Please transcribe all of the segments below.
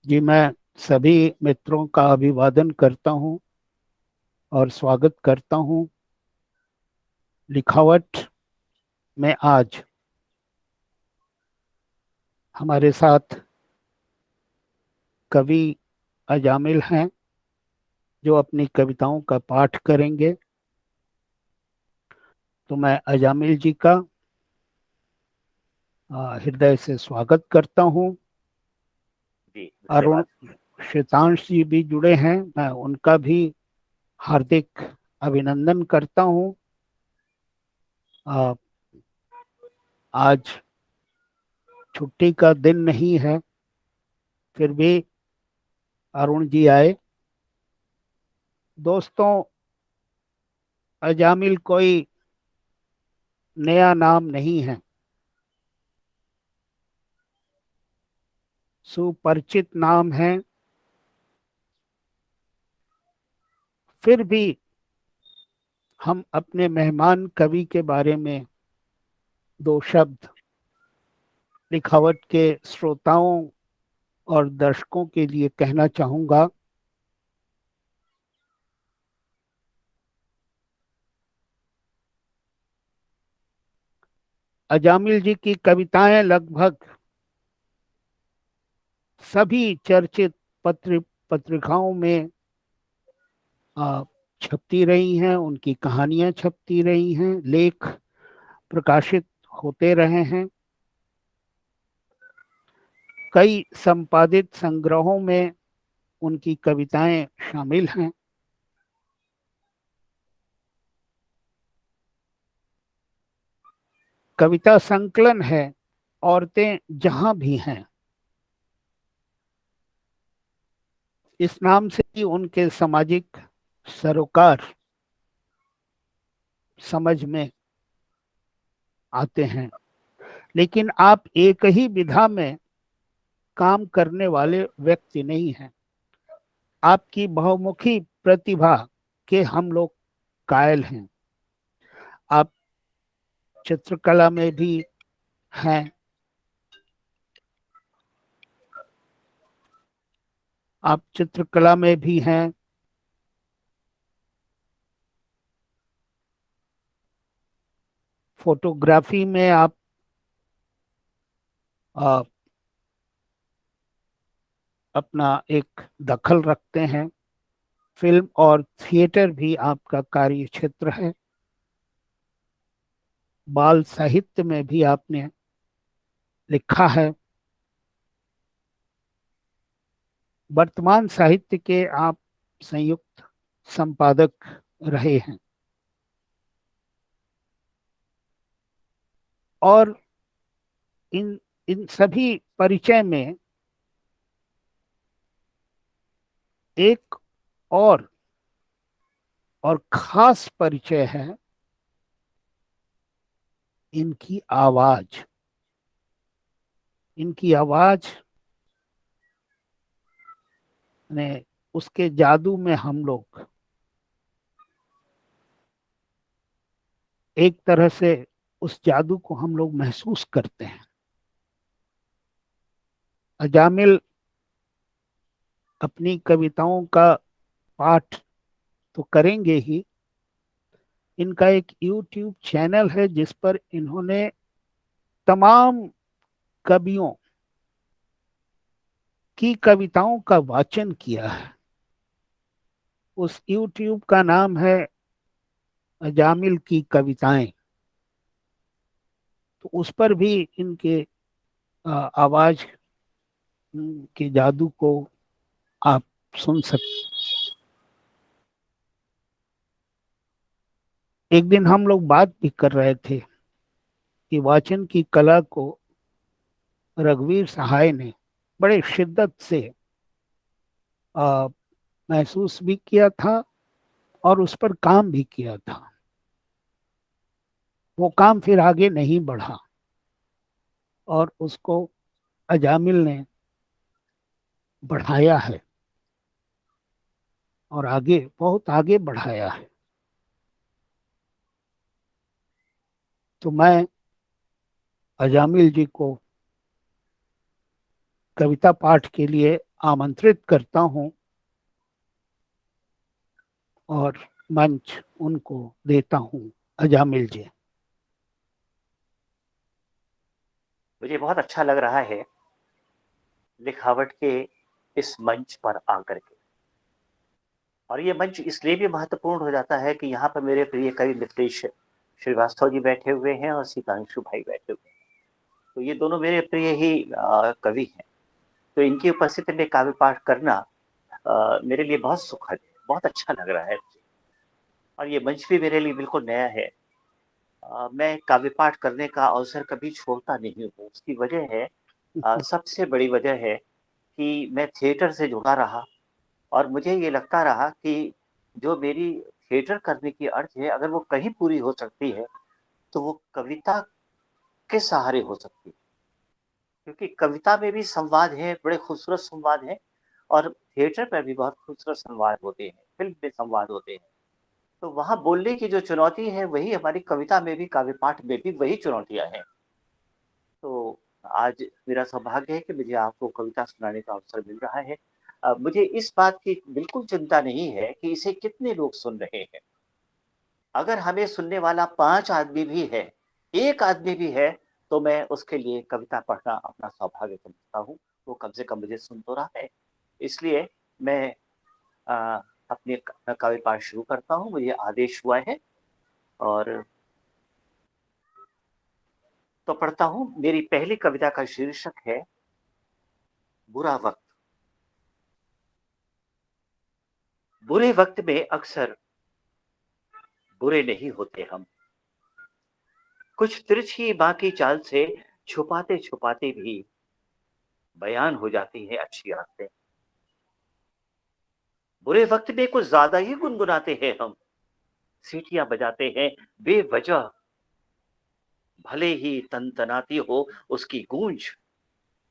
जी, मैं सभी मित्रों का अभिवादन करता हूं और स्वागत करता हूं लिखावट में। आज हमारे साथ कवि अजामिल हैं जो अपनी कविताओं का पाठ करेंगे। तो मैं अजामिल जी का हृदय से स्वागत करता हूं। जी, अरुण धन्यवाद। शैतांश जी भी जुड़े हैं, मैं उनका भी हार्दिक अभिनंदन करता हूं। आ, आज छुट्टी का दिन नहीं है, फिर भी अरुण जी आए। दोस्तों, अजामिल कोई नया नाम नहीं है, सुपरिचित नाम है। फिर भी हम अपने मेहमान कवि के बारे में दो शब्द लिखावट के श्रोताओं और दर्शकों के लिए कहना चाहूंगा। अजामिल जी की कविताएं लगभग सभी चर्चित पत्र पत्रिकाओं में आ, छपती रही हैं, उनकी कहानियां छपती रही हैं, लेख प्रकाशित होते रहे हैं। कई संपादित संग्रहों में उनकी कविताएं शामिल हैं। कविता संकलन है औरतें जहां भी हैं। इस नाम से ही उनके सामाजिक सरोकार समझ में आते हैं। लेकिन आप एक ही विधा में काम करने वाले व्यक्ति नहीं हैं। आपकी बहुमुखी प्रतिभा के हम लोग कायल हैं। आप चित्रकला में भी हैं, आप चित्रकला में भी हैं, फोटोग्राफी में आप आ, अपना एक दखल रखते हैं। फिल्म और थिएटर भी आपका कार्य क्षेत्र है। बाल साहित्य में भी आपने लिखा है। वर्तमान साहित्य के आप संयुक्त संपादक रहे हैं। और इन इन सभी परिचय में एक और खास परिचय है, इनकी आवाज। इनकी आवाज ने उसके जादू में हम लोग एक तरह से उस जादू को हम लोग महसूस करते हैं। अजामिल अपनी कविताओं का पाठ तो करेंगे ही। इनका एक यूट्यूब चैनल है जिस पर इन्होंने तमाम कवियों की कविताओं का वाचन किया है। उस यूट्यूब का नाम है अजामिल की कविताएं। तो उस पर भी इनके आवाज के जादू को आप सुन सकते। एक दिन हम लोग बात भी कर रहे थे कि वाचन की कला को रघुवीर सहाय ने बड़े शिद्दत से आ, महसूस भी किया था और उस पर काम भी किया था। वो काम फिर आगे नहीं बढ़ा और उसको अजामिल ने बढ़ाया है और आगे बहुत आगे बढ़ाया है। तो मैं अजामिल जी को कविता पाठ के लिए आमंत्रित करता हूं और मंच उनको देता हूं। अजामिल जी। मुझे बहुत अच्छा लग रहा है लिखावट के इस मंच पर आकर के, और ये मंच इसलिए भी महत्वपूर्ण हो जाता है कि यहाँ पर मेरे प्रिय कवि मित्रेश श्रीवास्तव जी बैठे हुए हैं और सीतांशु भाई बैठे हुए हैं। तो ये दोनों मेरे प्रिय ही कवि हैं। तो इनकी उपस्थिति में काव्य पाठ करना मेरे लिए बहुत सुखद है, बहुत अच्छा लग रहा है मुझे। और ये मंच भी मेरे लिए बिल्कुल नया है। मैं काव्य पाठ करने का अवसर कभी छोड़ता नहीं हूँ। उसकी वजह है, सबसे बड़ी वजह है कि मैं थिएटर से जुड़ा रहा और मुझे ये लगता रहा कि जो मेरी थिएटर करने की अर्थ है, अगर वो कहीं पूरी हो सकती है, तो वो कविता के सहारे हो सकती है। क्योंकि कविता में भी संवाद है, बड़े खूबसूरत संवाद हैं, और थिएटर पर भी बहुत खूबसूरत संवाद होते हैं, फ़िल्म में संवाद होते हैं। तो वहाँ बोलने की जो चुनौती है, वही हमारी कविता में भी, काव्य पाठ में भी वही चुनौतियाँ हैं। तो आज मेरा सौभाग्य है कि मुझे आपको कविता सुनाने का अवसर मिल रहा है। मुझे इस बात की बिल्कुल चिंता नहीं है कि इसे कितने लोग सुन रहे हैं। अगर हमें सुनने वाला 5 आदमी भी है, 1 आदमी भी है, तो मैं उसके लिए कविता पढ़ना अपना सौभाग्य समझता हूँ। वो कम से कम मुझे सुन तो रहा है। इसलिए मैं अ, अपने काव्य पाठ शुरू करता हूँ। मुझे आदेश हुआ है और तो पढ़ता हूँ। मेरी पहली कविता का शीर्षक है बुरा वक़्त। बुरे वक़्त में अक्सर बुरे नहीं होते हम। कुछ तिरछी बाकी चाल से छुपाते-छुपाते भी बयान हो जाती है अच्छी आदतें। बुरे वक़्त में कुछ ज़्यादा ही गुनगुनाते हैं हम, सीटियाँ बजाते हैं बेवजह, भले ही तनतनाती हो उसकी गूंज,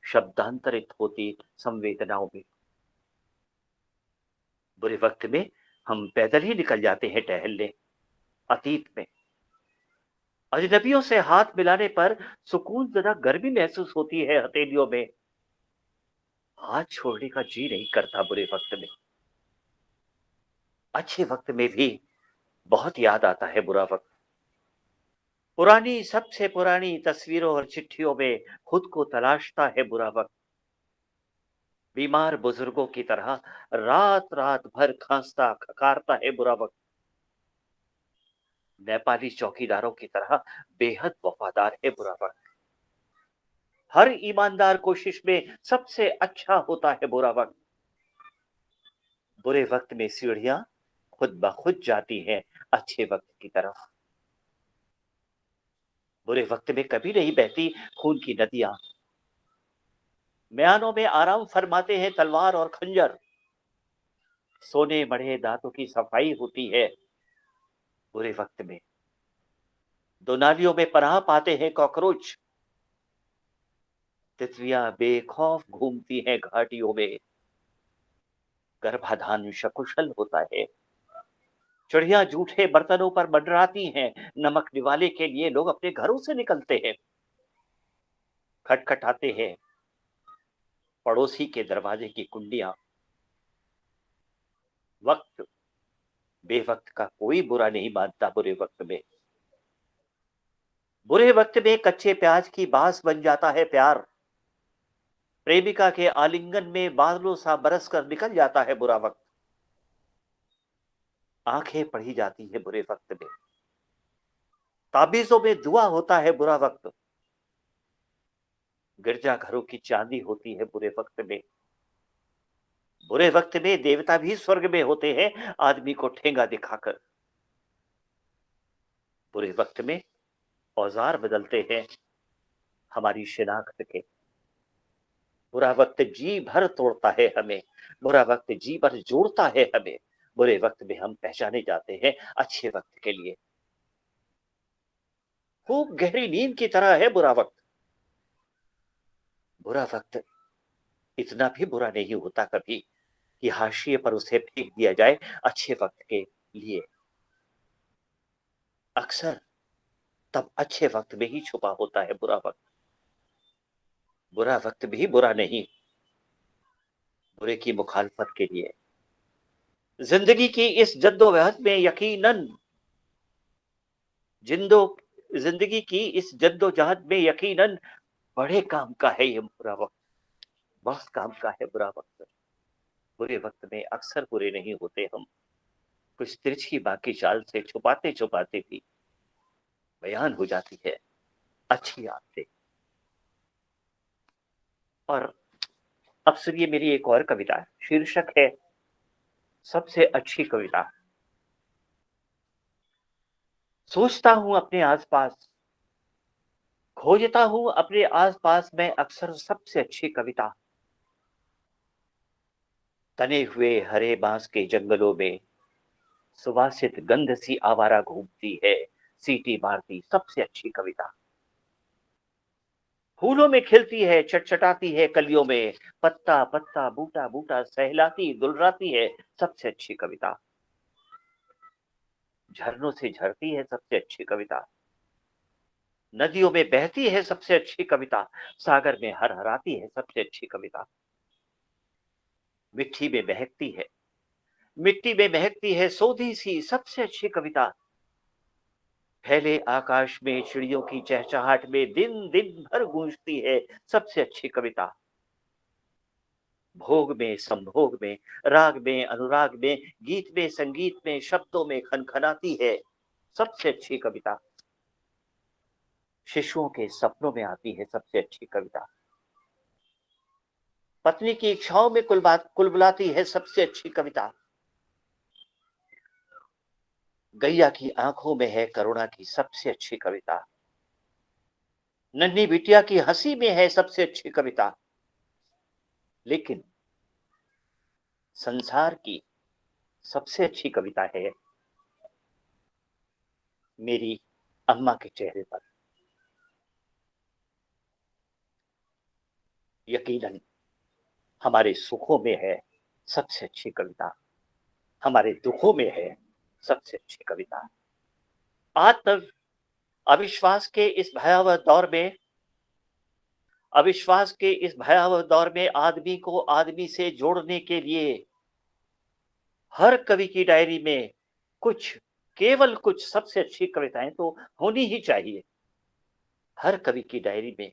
शब्दांतरित होती संवेदनाओं में। बुरे वक़्त में हम पैदल ही निकल जाते हैं टहलने, अतीत में। अजनबियों से हाथ मिलाने पर सुकून ज़दा गर्मी महसूस होती है हथेलियों में। हाथ छोड़ने का जी नहीं करता बुरे वक़्त में। अच्छे वक़्त में भी बहुत याद आता है बुरा वक़्त। पुरानी, सबसे पुरानी तस्वीरों और चिट्ठियों में खुद को तलाशता है बुरा वक़्त। बीमार बुजुर्गों की तरह रात-रात भर खाँसता, खकारता है बुरा वक़्त। नेपाली चौकीदारों की तरह बेहद वफ़ादार है बुरा वक़्त। हर ईमानदार कोशिश में सबसे अच्छा होता है बुरा वक़्त। बुरे वक़्त में सीढ़ियाँ खुद ब खुद जाती हैं अच्छे वक़्त की तरफ। बुरे वक़्त में कभी नहीं बहती खून की नदियाँ। म्यानों में आराम फरमाते हैं तलवार और खंजर। सोने मढ़े दाँतों की सफाई होती है बुरे वक़्त में। दुनालियों में पनाह पाते हैं कॉकरोच। तितलियाँ बेखौफ घूमती हैं घाटियों में। गर्भाधान सकुशल होता है। चिड़िया जूठे बर्तनों पर मंडराती हैं। नमक निवाले के लिए लोग अपने घरों से निकलते हैं। खटखटाते हैं पड़ोसी के दरवाजे की कुंडियां। वक्त बेवक्त का कोई बुरा नहीं मानता बुरे वक्त में। बुरे वक्त में कच्चे प्याज की बास बन जाता है प्यार। प्रेमिका के आलिंगन में बादलों सा बरस कर निकल जाता है बुरा वक्त। आंखें पढ़ी जाती है बुरे वक्त में। ताबीजों में दुआ होता है बुरा वक्त। गिरजा घरों की चांदी होती है बुरे वक्त में। बुरे वक्त में देवता भी स्वर्ग में होते हैं आदमी को ठेंगा दिखाकर। बुरे वक्त में औजार बदलते हैं हमारी शिनाख्त के। बुरा वक्त जी भर तोड़ता है हमें। बुरा वक्त जी भर जोड़ता है हमें। बुरे वक्त में हम पहचाने जाते हैं अच्छे वक्त के लिए। खूब गहरी नींद की तरह है बुरा वक्त। बुरा वक्त इतना भी बुरा नहीं होता कभी कि हाशिए पर उसे फेंक दिया जाए अच्छे वक्त के लिए। अक्सर तब अच्छे वक्त में ही छुपा होता है बुरा वक्त। बुरा वक्त भी बुरा नहीं, बुरे की मुखालफत के लिए। जिंदगी की इस जद्दोजहद में यकीनन जिंदो जिंदगी की इस जद्दोजहद में यकीनन बड़े काम का है ये बुरा वक्त, बहुत काम का है बुरा वक्त। बुरे वक्त में अक्सर बुरे नहीं होते हम, कुछ तिरछी बाकी चाल से छुपाते छुपाते भी बयान हो जाती है अच्छी आदतें। और अब सुनिए मेरी एक और कविता, शीर्षक है सबसे अच्छी कविता। सोचता हूं अपने आसपास, खोजता हूं अपने आसपास में अक्सर सबसे अच्छी कविता। तने हुए हरे बांस के जंगलों में सुवासित गंध सी आवारा घूमती है, सीटी मारती सबसे अच्छी कविता। फूलों में खिलती है, चटचटाती है कलियों में, पत्ता पत्ता बूटा बूटा सहलाती दुलराती है सबसे अच्छी कविता। झरनों से झरती है सबसे अच्छी कविता, नदियों में बहती है सबसे अच्छी कविता, सागर में हरहराती है सबसे अच्छी कविता। मिट्टी में महकती है, मिट्टी में महकती है सोधी सी सबसे अच्छी कविता। फैले आकाश में चिड़ियों की चहचहाट में दिन दिन भर गूंजती है सबसे अच्छी कविता। भोग में संभोग में, राग में अनुराग में, गीत में संगीत में, शब्दों में खनखनाती है सबसे अच्छी कविता। शिशुओं के सपनों में आती है सबसे अच्छी कविता। पत्नी की इच्छाओं में कुलबुलाती है सबसे अच्छी कविता। गैया की आंखों में है करुणा की सबसे अच्छी कविता। नन्ही बिटिया की हंसी में है सबसे अच्छी कविता। लेकिन संसार की सबसे अच्छी कविता है मेरी अम्मा के चेहरे पर। यकीनन हमारे सुखों में है सबसे अच्छी कविता, हमारे दुखों में है सबसे अच्छी कविता। आत्म अविश्वास के इस भयावह दौर में, अविश्वास के इस भयावह दौर में आदमी को आदमी से जोड़ने के लिए हर कवि की डायरी में कुछ, केवल कुछ सबसे अच्छी कविताएं तो होनी ही चाहिए। हर कवि की डायरी में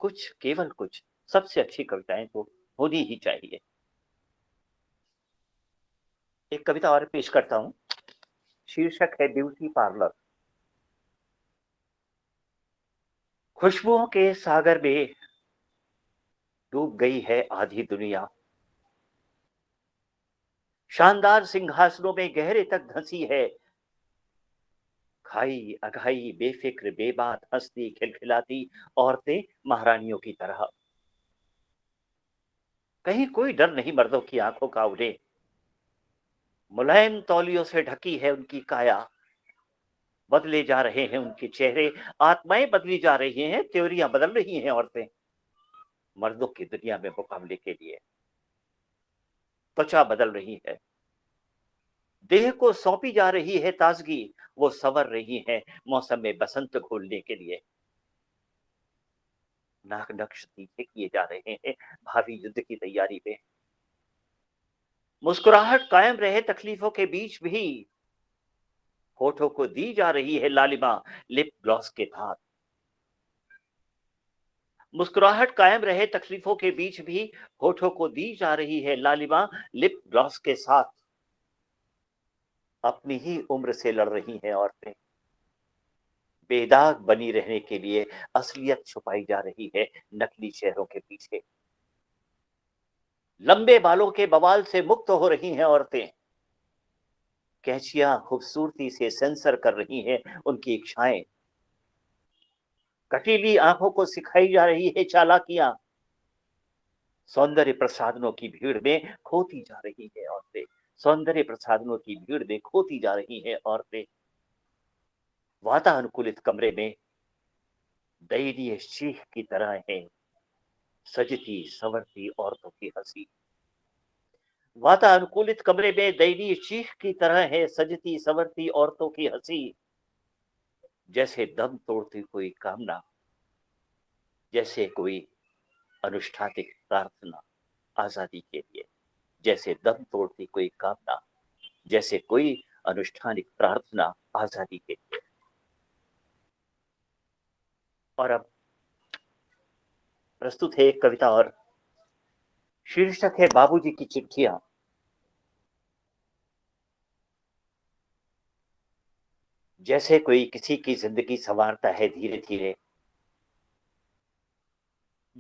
कुछ, केवल कुछ सबसे अच्छी कविताएं तो होनी ही चाहिए। एक कविता और पेश करता हूं, शीर्षक है ब्यूटी पार्लर। खुशबुओं के सागर में डूब गई है आधी दुनिया, शानदार सिंहासनों में गहरे तक धंसी है, खाई अघाई बेफिक्र बेबात हंसती खिलखिलाती औरतें महारानियों की तरह। कहीं कोई डर नहीं मर्दों की आंखों का उन्हें, मुलायम तौलियों से ढकी है उनकी काया। बदले जा रहे हैं उनके चेहरे, आत्माएं बदली जा रही हैं, त्योरियां बदल रही हैं औरतें मर्दों की दुनिया में मुकाबले के लिए। त्वचा बदल रही है, देह को सौंपी जा रही है ताजगी, वो संवर रही है मौसम में बसंत घोलने के लिए। नाक नक्श तीखे किए जा रहे हैं भावी युद्ध की तैयारी में। मुस्कुराहट कायम रहे तकलीफों के बीच भी, होठों को दी जा रही है लालिमा लिप ग्लॉस के साथ। मुस्कुराहट कायम रहे तकलीफों के बीच भी, होठों को दी जा रही है लालिमा लिप ग्लॉस के साथ। अपनी ही उम्र से लड़ रही हैं औरतें, बेदाग बनी रहने के लिए असलियत छुपाई जा रही है नकली चेहरों के पीछे। लंबे बालों के बवाल से मुक्त हो रही हैं औरतें, कैंचियां खूबसूरती से सेंसर कर रही हैं उनकी इच्छाएं। कटीली आंखों को सिखाई जा रही है चालाकियां, सौंदर्य प्रसाधनों की भीड़ में खोती जा रही है औरतें, सौंदर्य प्रसाधनों की भीड़ में खोती जा रही हैं औरतें। वातानुकूलित कमरे में दयनीय चीख की तरह है सजती संवरती औरतों की हंसी। वातानुकूलित कमरे में दयनीय चीख की तरह है सजती संवरती औरतों की हंसी। जैसे दम तोड़ती कोई कामना, जैसे कोई अनुष्ठानिक प्रार्थना आजादी के लिए। जैसे दम तोड़ती कोई कामना, जैसे कोई अनुष्ठानिक प्रार्थना आजादी के लिए। और अब प्रस्तुत है एक कविता और शीर्षक है बाबूजी की चिट्ठियां। जैसे कोई किसी की जिंदगी संवारता है धीरे धीरे,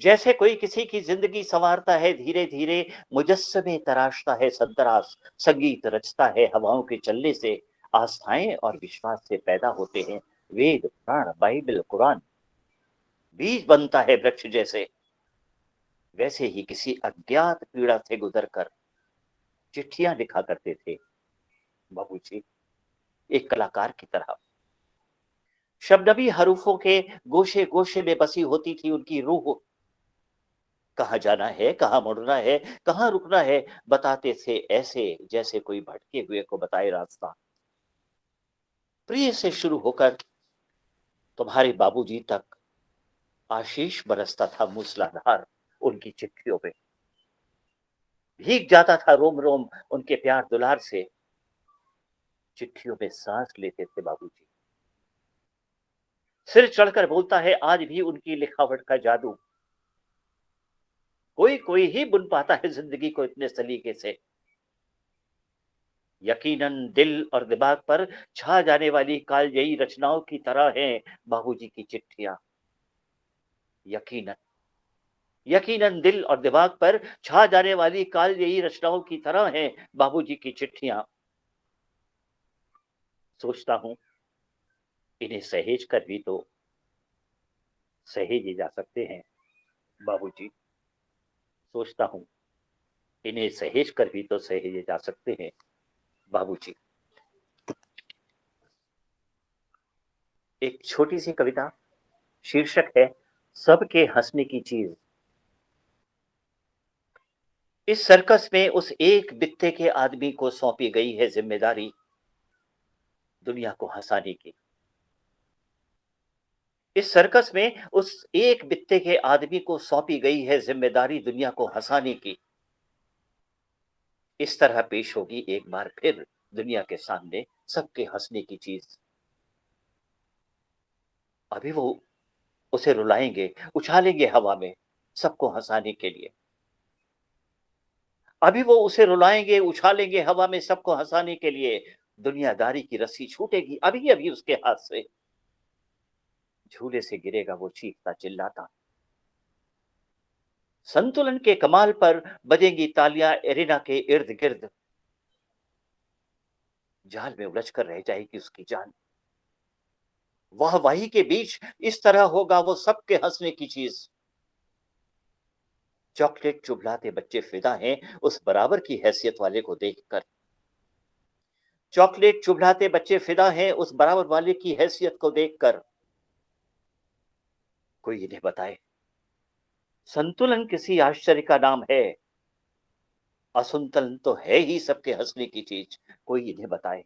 जैसे कोई किसी की जिंदगी संवारता है धीरे धीरे, मुजस्समे तराशता है संतरास, संगीत रचता है हवाओं के चलने से, आस्थाएं और विश्वास से पैदा होते हैं वेद पुराण बाइबल कुरान, बीज बनता है वृक्ष जैसे। वैसे ही किसी अज्ञात पीड़ा से गुजरकर चिट्ठियां लिखा करते थे बाबूजी, एक कलाकार की तरह। शब्नबी हरूफों के गोशे गोशे में बसी होती थी उनकी रूह। कहाँ जाना है, कहाँ मुड़ना है, कहाँ रुकना है, बताते थे ऐसे जैसे कोई भटके हुए को बताए रास्ता। प्रिय से शुरू होकर तुम्हारे बाबूजी तक आशीष बरसता था मूसलाधार उनकी चिट्ठियों में। भीग जाता था रोम रोम उनके प्यार दुलार से, चिट्ठियों में सांस लेते थे बाबूजी। सिर चढ़कर बोलता है आज भी उनकी लिखावट का जादू। कोई कोई ही बुन पाता है जिंदगी को इतने सलीके से। यकीनन दिल और दिमाग पर छा जाने वाली कालजयी रचनाओं की तरह हैं बाबूजी की चिट्ठियां। यकीनन यकीनन दिल और दिमाग पर छा जाने वाली कालजयी रचनाओं की तरह हैं बाबूजी की चिट्ठियां। सोचता हूं इन्हें सहेज कर भी तो सहेजे जा सकते हैं बाबूजी। सोचता हूं इन्हें सहेज कर भी तो सहेजे जा सकते हैं बाबूजी। एक छोटी सी कविता, शीर्षक है सबके हंसने की चीज। इस सर्कस में उस एक बित्ते के आदमी को सौंपी गई है जिम्मेदारी दुनिया को हंसाने की। इस सर्कस में उस एक बित्ते के आदमी को सौंपी गई है जिम्मेदारी दुनिया को हंसाने की। इस तरह पेश होगी एक बार फिर दुनिया के सामने सबके हंसने की चीज। अभी वो उसे रुलाएंगे, उछालेंगे हवा में सबको हंसाने के लिए। अभी वो उसे रुलाएंगे, उछालेंगे हवा में सबको हंसाने के लिए। दुनियादारी की रस्सी छूटेगी अभी अभी उसके हाथ से। झूले से गिरेगा वो चीखता चिल्लाता। संतुलन के कमाल पर बजेंगी तालियां एरिना के इर्द गिर्द। जाल में उलझ कर रह जाएगी उसकी जान। वाहवाही के बीच इस तरह होगा वो सबके हंसने की चीज। चॉकलेट चुभलाते बच्चे फिदा हैं उस बराबर की हैसियत वाले को देखकर। चॉकलेट चुभलाते बच्चे फिदा हैं उस बराबर वाले की हैसियत को देखकर। कोई इन्हें बताए संतुलन किसी आश्चर्य का नाम है, असंतुलन तो है ही सबके हंसने की चीज। कोई इन्हें बताए,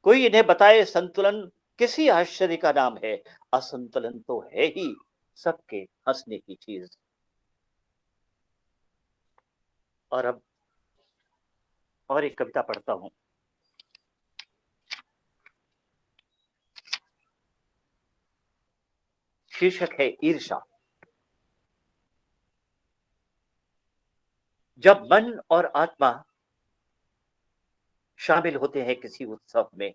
कोई इन्हें बताए संतुलन किसी आश्चर्य का नाम है, असंतुलन तो है ही सबके हंसने की चीज। और अब और एक कविता पढ़ता हूं, शीर्षक है ईर्षा। जब मन और आत्मा शामिल होते हैं किसी उत्सव में,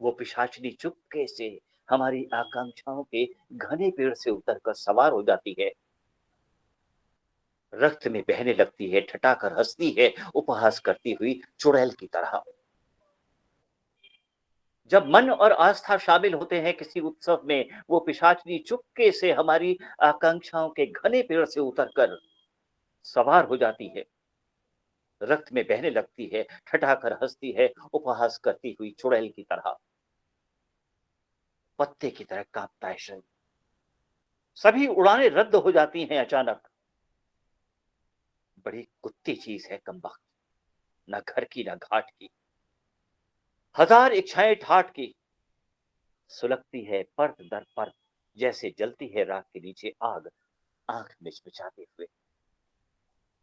वो पिशाचनी चुपके से हमारी आकांक्षाओं के घने पेड़ से उतरकर सवार हो जाती है। रक्त में बहने लगती है, ठठाकर हंसती है, उपहास करती हुई चुड़ैल की तरह। जब मन और आस्था शामिल होते हैं किसी उत्सव में, वो पिशाचनी चुपके से हमारी आकांक्षाओं के घने पेड़ से उतरकर सवार हो जाती है। रक्त में बहने लगती है, ठठाकर हंसती है, उपहास करती हुई चुड़ैल की तरह। पत्ते की तरह कांपता है शरीर, सभी उड़ानें रद्द हो जाती हैं अचानक। बड़ी कुत्ती चीज है कमबख्त, न घर की न घाट की, हजार इच्छाएं ठाठ की, सुलगती है परत दर परत, जैसे जलती है राख के नीचे आग, आंख मिचमिचाते हुए।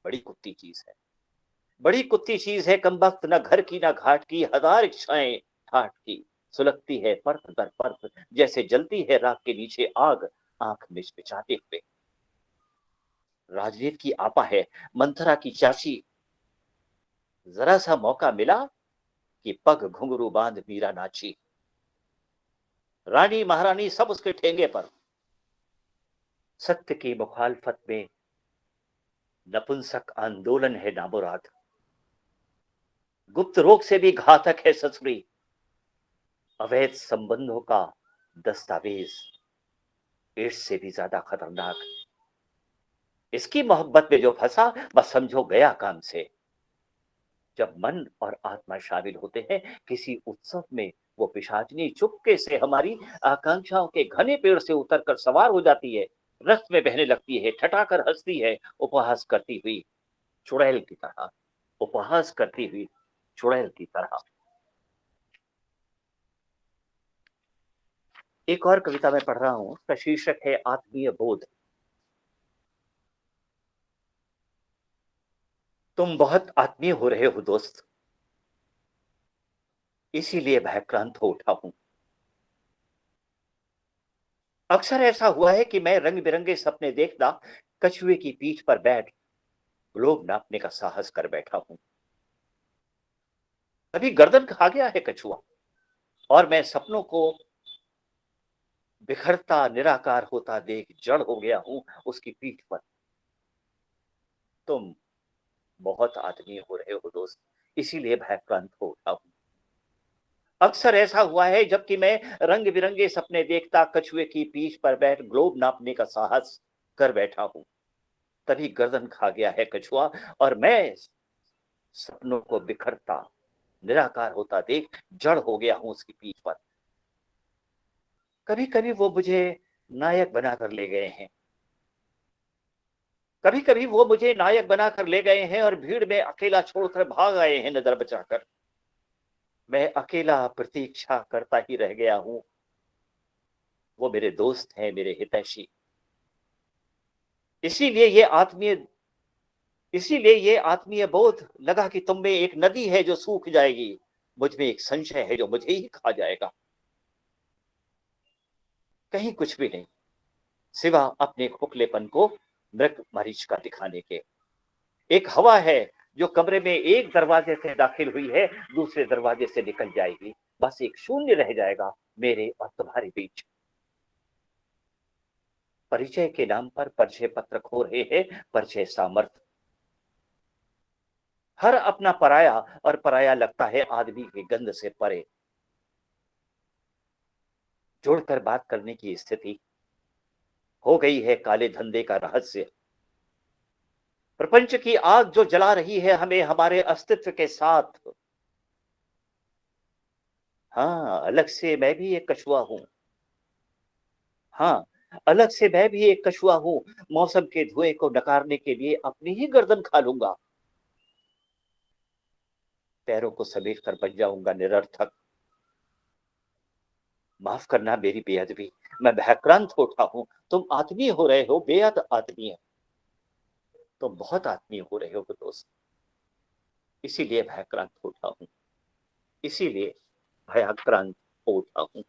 बड़ी कुत्ती चीज है, बड़ी कुत्ती चीज है। कमबख्त न घर की न घाट की, हजार इच्छाएं ठाठ की, सुलगती है परत दर परत, जैसे जलती है राख के नीचे आग, आंख मिचमिचाते हुए। राजवीर की आपा है, मंथरा की चाची, जरा सा मौका मिला कि पग घुंघरू बांध मीरा नाची। रानी महारानी सब उसके ठेंगे पर, सत्य की मुखालफत में नपुंसक आंदोलन है नामुराद। गुप्त रोग से भी घातक है ससुरी, अवैध संबंधों का दस्तावेज एड्स से भी ज्यादा खतरनाक। इसकी मोहब्बत में जो फंसा बस समझो गया काम से। जब मन और आत्मा शामिल होते हैं किसी उत्सव में, वो पिशाचिनी चुपके से हमारी आकांक्षाओं के घने पेड़ से उतरकर सवार हो जाती है, रस में बहने लगती है, ठठाकर हंसती है, उपहास करती हुई चुड़ैल की तरह, उपहास करती हुई चुड़ैल की तरह। एक और कविता मैं पढ़ रहा हूं, उसका शीर्षक है आत्मीय बोध। तुम बहुत आत्मीय हो रहे हो दोस्त, इसीलिए भयक्रांत हो उठा हूं। अक्सर ऐसा हुआ है कि मैं रंग बिरंगे सपने देखता कछुए की पीठ पर बैठ ग्लोब नापने का साहस कर बैठा हूं। कभी गर्दन खा गया है कछुआ, और मैं सपनों को बिखरता निराकार होता देख जड़ हो गया हूं उसकी पीठ पर। तुम बहुत आदमी हो रहे हो दोस्त, इसीलिए भयक्रांत हो उठा हूं। अक्सर ऐसा हुआ है जबकि मैं रंग बिरंगे सपने देखता कछुए की पीठ पर बैठ ग्लोब नापने का साहस कर बैठा हूं। तभी गर्दन खा गया है कछुआ, और मैं सपनों को बिखरता निराकार होता देख जड़ हो गया हूं उसकी पीठ पर। कभी कभी वो मुझे नायक बनाकर ले गए हैं, कभी कभी वो मुझे नायक बनाकर ले गए हैं और भीड़ में अकेला छोड़कर भाग आए हैं नजर बचाकर। मैं अकेला प्रतीक्षा करता ही रह गया हूं, वो मेरे दोस्त हैं, मेरे हितैषी। इसीलिए ये आत्मीय इसीलिए ये आत्मीय बोध लगा कि तुम में एक नदी है जो सूख जाएगी, मुझ में एक संशय है जो मुझे ही खा जाएगा। कहीं कुछ भी नहीं, सिवा अपने खोखलेपन को मृग मरीचिका दिखाने के। एक हवा है जो कमरे में एक दरवाजे से दाखिल हुई है, दूसरे दरवाजे से निकल जाएगी। बस एक शून्य रह जाएगा मेरे और तुम्हारे बीच। परिचय के नाम पर परिचय पत्र खो रहे हैं परिचय सामर्थ्य। हर अपना पराया, और पराया लगता है आदमी की गंध से परे। जोड़कर बात करने की स्थिति हो गई है काले धंधे का रहस्य। प्रपंच की आग जो जला रही है हमें हमारे अस्तित्व के साथ। हाँ, अलग से मैं भी एक कछुआ हूं। हाँ, अलग से मैं भी एक कछुआ हूं। मौसम के धुएं को नकारने के लिए अपनी ही गर्दन खा लूंगा। पैरों को समेट कर बन जाऊंगा निरर्थक। माफ करना मेरी बेअदबी, मैं भयक्रांत हो उठा हूं। तुम आदमी हो रहे हो, बेहद आदमी है। तुम बहुत आदमी हो रहे हो दोस्त, इसीलिए भयक्रांत हो उठा हूं, इसीलिए भयक्रांत हो उठा हूं।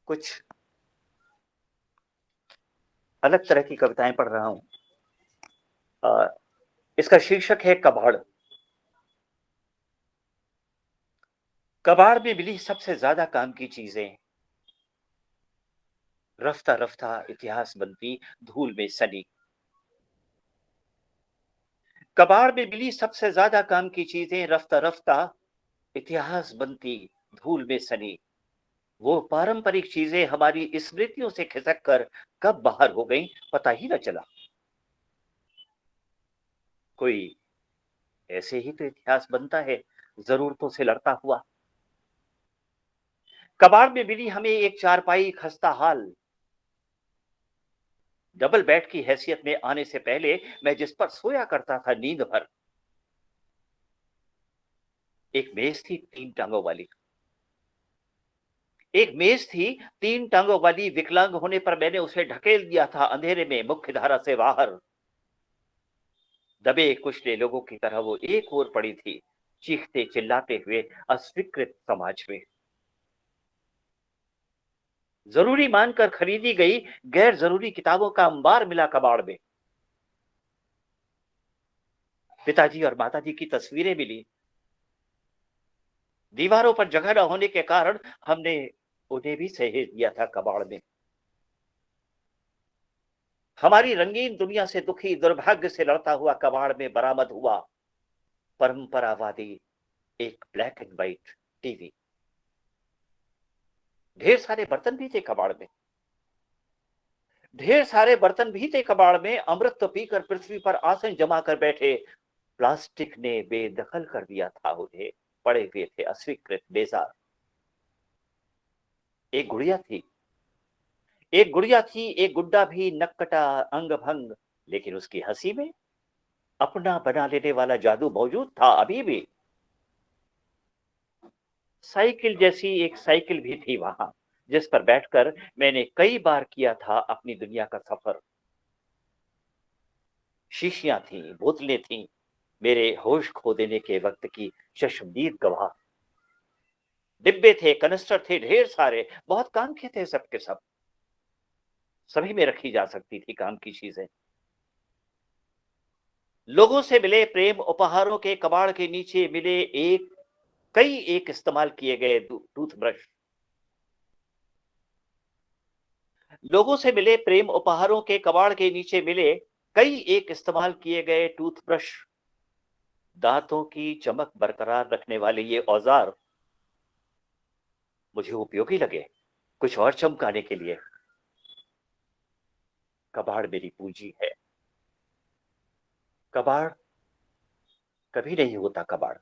कुछ अलग तरह की कविताएं पढ़ रहा हूं। इसका शीर्षक है कबाड़। कबाड़ में मिली सबसे ज्यादा काम की चीजें, रफ्ता रफ्ता इतिहास बनती धूल में सनी। कबाड़ में मिली सबसे ज्यादा काम की चीजें, रफ्ता रफ्ता इतिहास बनती धूल में सनी। वो पारंपरिक चीजें हमारी स्मृतियों से खिसक कर कब बाहर हो गई पता ही न चला। कोई ऐसे ही तो इतिहास बनता है, जरूरतों से लड़ता हुआ। कबाड़ में मिली हमें एक चारपाई खस्ता हाल, डबल बेड की हैसियत में आने से पहले मैं जिस पर सोया करता था नींद भर। एक मेज थी तीन टांगों वाली, एक मेज थी तीन टांगों वाली। विकलांग होने पर मैंने उसे ढकेल दिया था अंधेरे में मुख्य धारा से बाहर। दबे कुचले लोगों की तरह वो एक ओर पड़ी थी, चीखते चिल्लाते हुए अस्वीकृत समाज में। जरूरी मानकर खरीदी गई गैर जरूरी किताबों का अंबार मिला कबाड़ में। पिताजी और माताजी की तस्वीरें मिली। दीवारों पर जगह न होने के कारण हमने उन्हें भी सहेज दिया था कबाड़ में। हमारी रंगीन दुनिया से दुखी दुर्भाग्य से लड़ता हुआ कबाड़ में बरामद हुआ परंपरावादी एक ब्लैक एंड व्हाइट टीवी। ढेर सारे बर्तन भी थे कबाड़ में। ढेर सारे बर्तन भी थे कबाड़ में। अमृत पीकर पृथ्वी पर आसन जमा कर बैठे प्लास्टिक ने बेदखल कर दिया था उन्हें। पड़े हुए थे अस्वीकृत बेजार। एक गुड़िया थी। एक गुड़िया थी, एक गुड्डा भी नक्कटा अंग भंग, लेकिन उसकी हंसी में अपना बना लेने वाला जादू मौजूद था अभी भी। साइकिल जैसी एक साइकिल भी थी वहां, जिस पर बैठकर मैंने कई बार किया था अपनी दुनिया का सफर। शीशियां थी, बोतलें थी, मेरे होश खो देने के वक्त की चश्मदीद गवाह। डिब्बे थे, कनिस्टर थे, ढेर सारे, बहुत काम के थे सबके सब। सभी में रखी जा सकती थी काम की चीजें। लोगों से मिले प्रेम उपहारों के कबाड़ के नीचे मिले कई एक इस्तेमाल किए गए टूथब्रश। लोगों से मिले प्रेम उपहारों के कबाड़ के नीचे मिले कई एक इस्तेमाल किए गए टूथब्रश। दांतों की चमक बरकरार रखने वाले ये औजार मुझे उपयोगी लगे कुछ और चमकाने के लिए। कबाड़ मेरी पूंजी है। कबाड़ कभी नहीं होता कबाड़।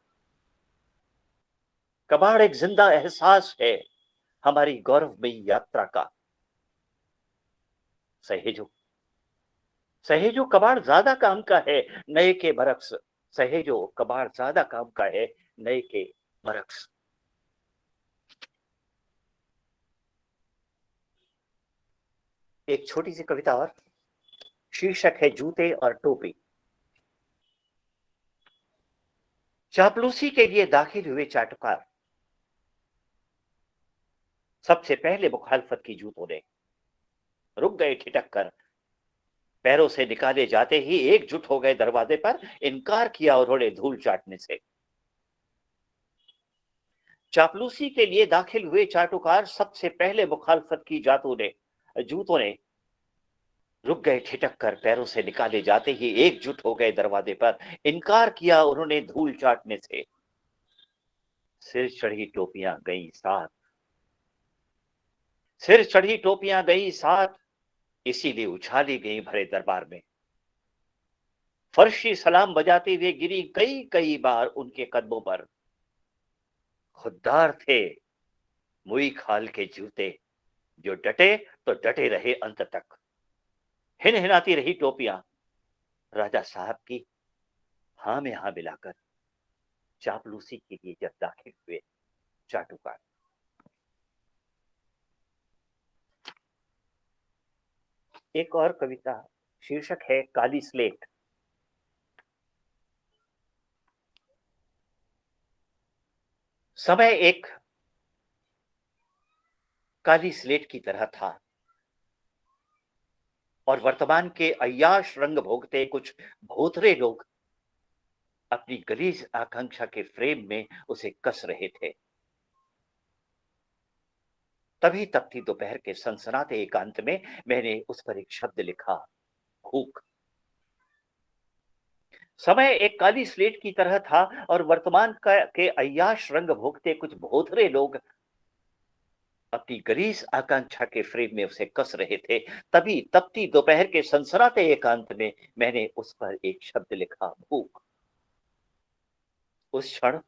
कबाड़ एक जिंदा एहसास है हमारी गौरवमयी यात्रा का। सहेजो सहेजो कबाड़ ज्यादा काम का है नए के बरक्स। सहेजो कबाड़ ज्यादा काम का है नए के बरक्स। एक छोटी सी कविता और। शीर्षक है जूते और टोपी। चापलूसी के लिए दाखिल हुए चाटुकार सबसे पहले मुखालफत की जूतों ने। रुक गए ठिठक कर पैरों से निकाले जाते ही एकजुट हो गए दरवाजे पर। इनकार किया उन्होंने धूल चाटने से। चापलूसी के लिए दाखिल हुए चाटुकार सबसे पहले मुखालफत की जूतों ने रुक गए ठिठक कर पैरों से निकाले जाते ही एकजुट हो गए दरवाजे पर। इनकार किया उन्होंने धूल चाटने से। सिर चढ़ी टोपियां गई साथ। सिर चढ़ी टोपियां गई साथ इसीलिए उछाली गई भरे दरबार में। फर्शी सलाम बजाते हुए गिरी कई कई बार उनके कदमों पर। खुददार थे मुई खाल के जूते जो डटे तो डटे रहे अंत तक। हिन हिनाती रही टोपियां राजा साहब की हाँ में हाँ मिलाकर चापलूसी के लिए जब दाखिल हुए चाटुकार। एक और कविता शीर्षक है काली स्लेट। समय एक काली स्लेट की तरह था और वर्तमान के अय्याश रंग भोगते कुछ भोथरे लोग अपनी गलीज आकांक्षा के फ्रेम में उसे कस रहे थे। तभी तपती दोपहर के सनसनाते एकांत में मैंने उस पर एक शब्द लिखा, भूख। समय एक काली स्लेट की तरह था और के अय्याश रंग भोगते कुछ भोथरे लोग अपनी गरीस आकांक्षा के फ्रेम में उसे कस रहे थे। तभी तपती दोपहर के सनसनाते एकांत में मैंने उस पर एक शब्द लिखा, भूख। उस क्षण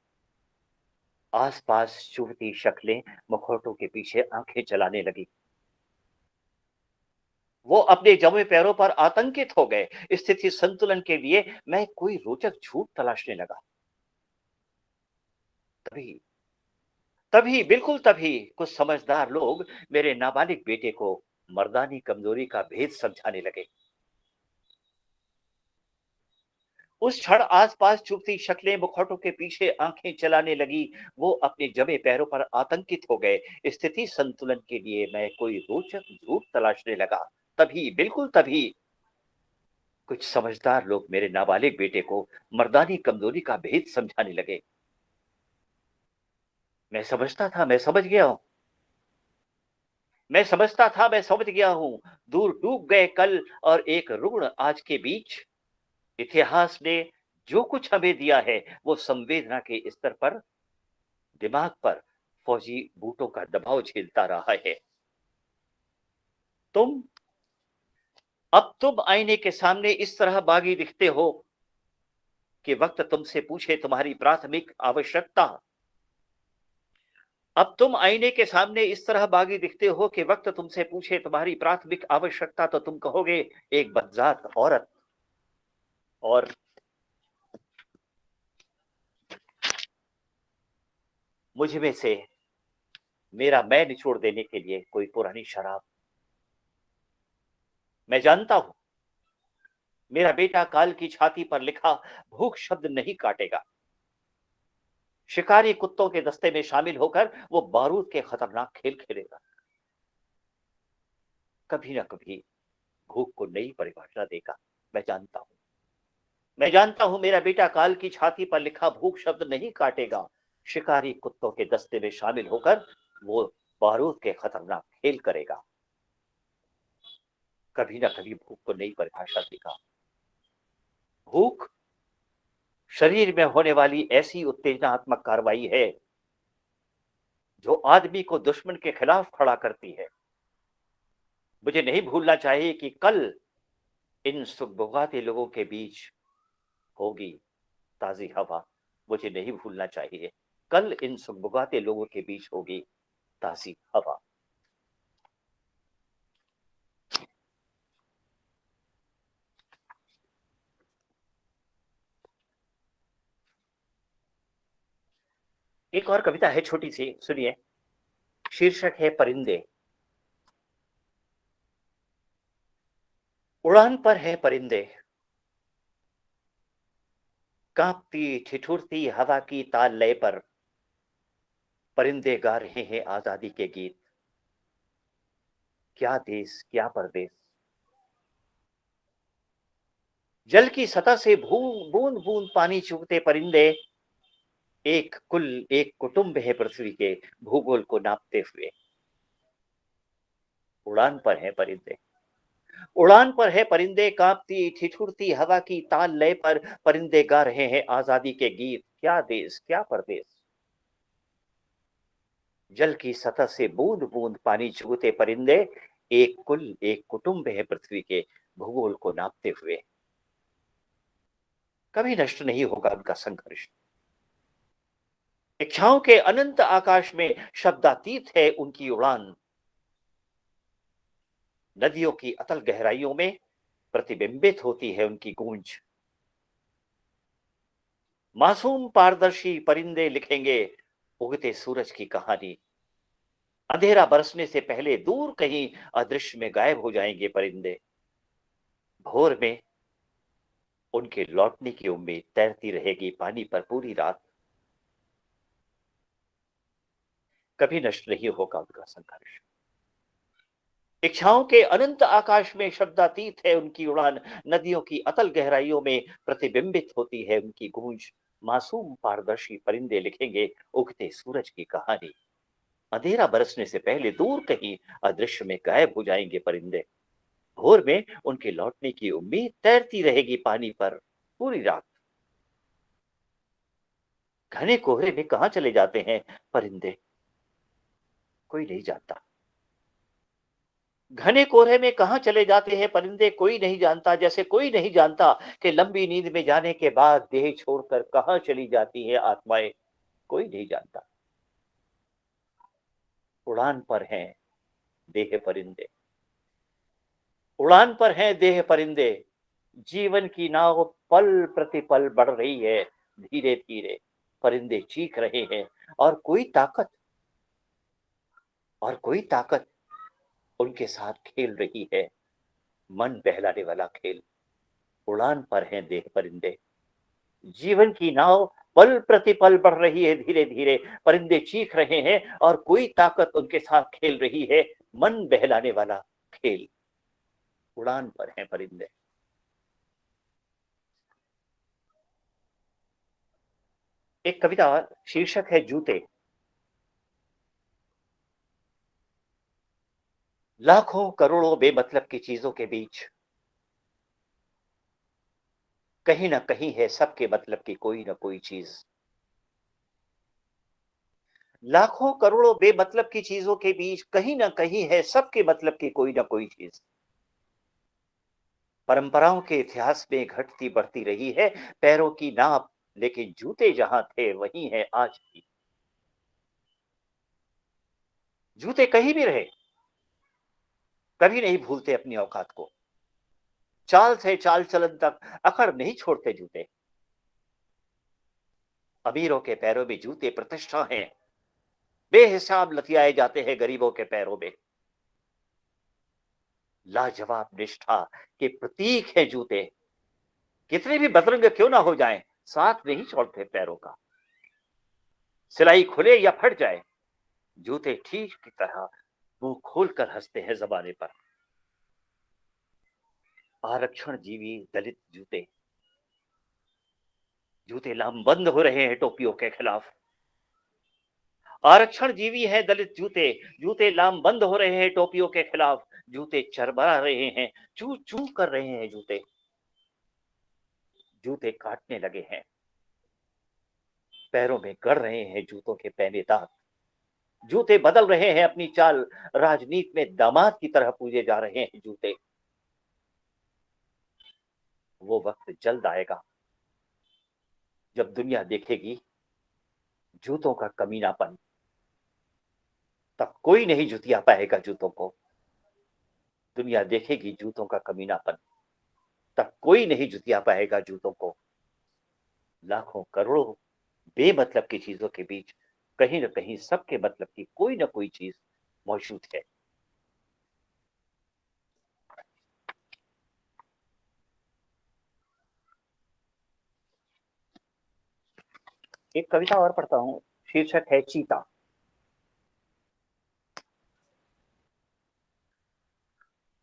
आसपास चुभती शक्लें मुखौटों के पीछे आंखें चलाने लगी। वो अपने जमे पैरों पर आतंकित हो गए। स्थिति संतुलन के लिए मैं कोई रोचक झूठ तलाशने लगा। तभी तभी बिल्कुल तभी कुछ समझदार लोग मेरे नाबालिग बेटे को मर्दानी कमजोरी का भेद समझाने लगे। उस क्षण आसपास चुभती शक्लें मुखौटों के पीछे आंखें चलाने लगी। वो अपने जमे पैरों पर आतंकित हो गए। स्थिति संतुलन के लिए मैं कोई रोचक झूठ तलाशने लगा। तभी, बिल्कुल तभी, कुछ समझदार लोग मेरे नाबालिग बेटे को मर्दानी कमजोरी का भेद समझाने लगे। मैं समझता था, मैं समझ गया हूं। मैं समझता था, मैं समझ गया हूं। दूर डूब गए कल और एक रुग्ण आज के बीच। इतिहास ने जो कुछ हमें दिया है वो संवेदना के स्तर पर, दिमाग पर फौजी बूटों का दबाव झेलता रहा है। तुम अब तुम आईने के सामने इस तरह बागी दिखते हो कि वक्त तुमसे पूछे तुम्हारी प्राथमिक आवश्यकता। अब तुम आईने के सामने इस तरह बागी दिखते हो कि वक्त तुमसे पूछे तुम्हारी प्राथमिक आवश्यकता तो तुम कहोगे एक बदजात औरत। और मुझ में से मेरा मैं निचोड़ देने के लिए कोई पुरानी शराब। मैं जानता हूं मेरा बेटा काल की छाती पर लिखा भूख शब्द नहीं काटेगा। शिकारी कुत्तों के दस्ते में शामिल होकर वो बारूद के खतरनाक खेल खेलेगा। कभी ना कभी भूख को नई परिभाषा देगा। मैं जानता हूं मैं जानता हूं मेरा बेटा काल की छाती पर लिखा भूख शब्द नहीं काटेगा। शिकारी कुत्तों के दस्ते में शामिल होकर वो बारूद के खतरनाक खेल करेगा। कभी ना कभी भूख को नई परिभाषा देगा। भूख शरीर में होने वाली ऐसी उत्तेजनात्मक कार्रवाई है जो आदमी को दुश्मन के खिलाफ खड़ा करती है। मुझे नहीं भूलना चाहिए कि कल इन सुगबुगाते लोगों के बीच होगी ताजी हवा। मुझे नहीं भूलना चाहिए कल इन सुगबुगाते लोगों के बीच होगी ताजी हवा। एक और कविता है छोटी सी, सुनिए। शीर्षक है परिंदे। उड़ान पर है परिंदे, कांपती ठिठुरती हवा की ताल लय पर परिंदे गा रहे हैं आजादी के गीत। क्या देश क्या परदेश। जल की सतह से बूंद बूंद पानी चूमते परिंदे एक कुल एक कुटुंब है पृथ्वी के भूगोल को नापते हुए। उड़ान पर है परिंदे, उड़ान पर है परिंदे, कांपती ठिठुरती हवा की ताल लय पर परिंदे गा रहे हैं आजादी के गीत। क्या देश क्या परदेश। जल की सतह से बूंद बूंद पानी चूमते परिंदे एक कुल एक कुटुंब है पृथ्वी के भूगोल को नापते हुए। कभी नष्ट नहीं होगा उनका संघर्ष। इच्छाओं के अनंत आकाश में शब्दातीत है उनकी उड़ान। नदियों की अतल गहराइयों में प्रतिबिंबित होती है उनकी गूंज। मासूम पारदर्शी परिंदे लिखेंगे उगते सूरज की कहानी। अंधेरा बरसने से पहले दूर कहीं अदृश्य में गायब हो जाएंगे परिंदे। भोर में उनके लौटने की उम्मीद तैरती रहेगी पानी पर पूरी रात। कभी नष्ट नहीं होगा उनका संघर्ष। इच्छाओं के अनंत आकाश में शब्दातीत है उनकी उड़ान। नदियों की अतल गहराइयों में प्रतिबिंबित होती है उनकी गूंज। मासूम पारदर्शी परिंदे लिखेंगे उगते सूरज की कहानी। अंधेरा बरसने से पहले दूर कहीं अदृश्य में गायब हो जाएंगे परिंदे। भोर में उनके लौटने की उम्मीद तैरती रहेगी पानी पर पूरी रात। घने कोहरे में कहां चले जाते हैं परिंदे, कोई नहीं जानता। घने कोहरे में कहां चले जाते हैं परिंदे, कोई नहीं जानता। जैसे कोई नहीं जानता कि लंबी नींद में जाने के बाद देह छोड़कर कहां चली जाती है आत्माएं, कोई नहीं जानता। उड़ान पर हैं देह परिंदे, उड़ान पर हैं देह परिंदे। जीवन की नाव पल प्रतिपल बढ़ रही है धीरे धीरे। परिंदे चीख रहे हैं और कोई ताकत उनके साथ खेल रही है मन बहलाने वाला खेल। उड़ान पर हैं देह परिंदे। जीवन की नाव पल प्रतिपल बढ़ रही है धीरे धीरे, परिंदे चीख रहे हैं और कोई ताकत उनके साथ खेल रही है, मन बहलाने वाला खेल। उड़ान पर हैं परिंदे। एक कविता शीर्षक है जूते। लाखों करोड़ों बेमतलब की चीजों के बीच कहीं ना कहीं है सबके मतलब की कोई ना कोई चीज। लाखों करोड़ों बेमतलब की चीजों के बीच कहीं ना कहीं है सबके मतलब की कोई ना कोई चीज। परंपराओं के इतिहास में घटती बढ़ती रही है पैरों की नाप, लेकिन जूते जहां थे वहीं है आज भी। जूते कहीं भी रहे, कभी नहीं भूलते अपनी औकात को। चाल से चाल चलन तक अकड़ नहीं छोड़ते जूते। अमीरों के पैरों में जूते प्रतिष्ठा हैं, बेहिसाब लतियाए जाते हैं गरीबों के पैरों में। लाजवाब निष्ठा के प्रतीक है जूते। कितने भी बदरंग क्यों ना हो जाएं, साथ नहीं छोड़ते पैरों का। सिलाई खुले या फट जाए, जूते ठीक की तरह मुंह खोलकर हंसते हैं जमाने पर। आरक्षण जीवी दलित जूते। जूते लामबंद हो रहे हैं टोपियों के खिलाफ। आरक्षण जीवी है दलित जूते। जूते लामबंद हो रहे हैं टोपियों के खिलाफ। जूते चरमरा रहे हैं, चू चू कर रहे हैं जूते। जूते काटने लगे हैं, पैरों में गड़ रहे हैं जूतों के पहने दांत। जूते बदल रहे हैं अपनी चाल, राजनीति में दामाद की तरह पूजे जा रहे हैं जूते। वो वक्त जल्द आएगा जब दुनिया देखेगी जूतों का कमीनापन। तब कोई नहीं जुतिया पाएगा जूतों को। दुनिया देखेगी जूतों का कमीनापन, तब कोई नहीं जुतिया पाएगा जूतों को। लाखों करोड़ों बेमतलब की चीजों के बीच कहीं ना कहीं सबके मतलब की कोई ना कोई चीज मौजूद है। एक कविता और पढ़ता हूं, शीर्षक है चीता।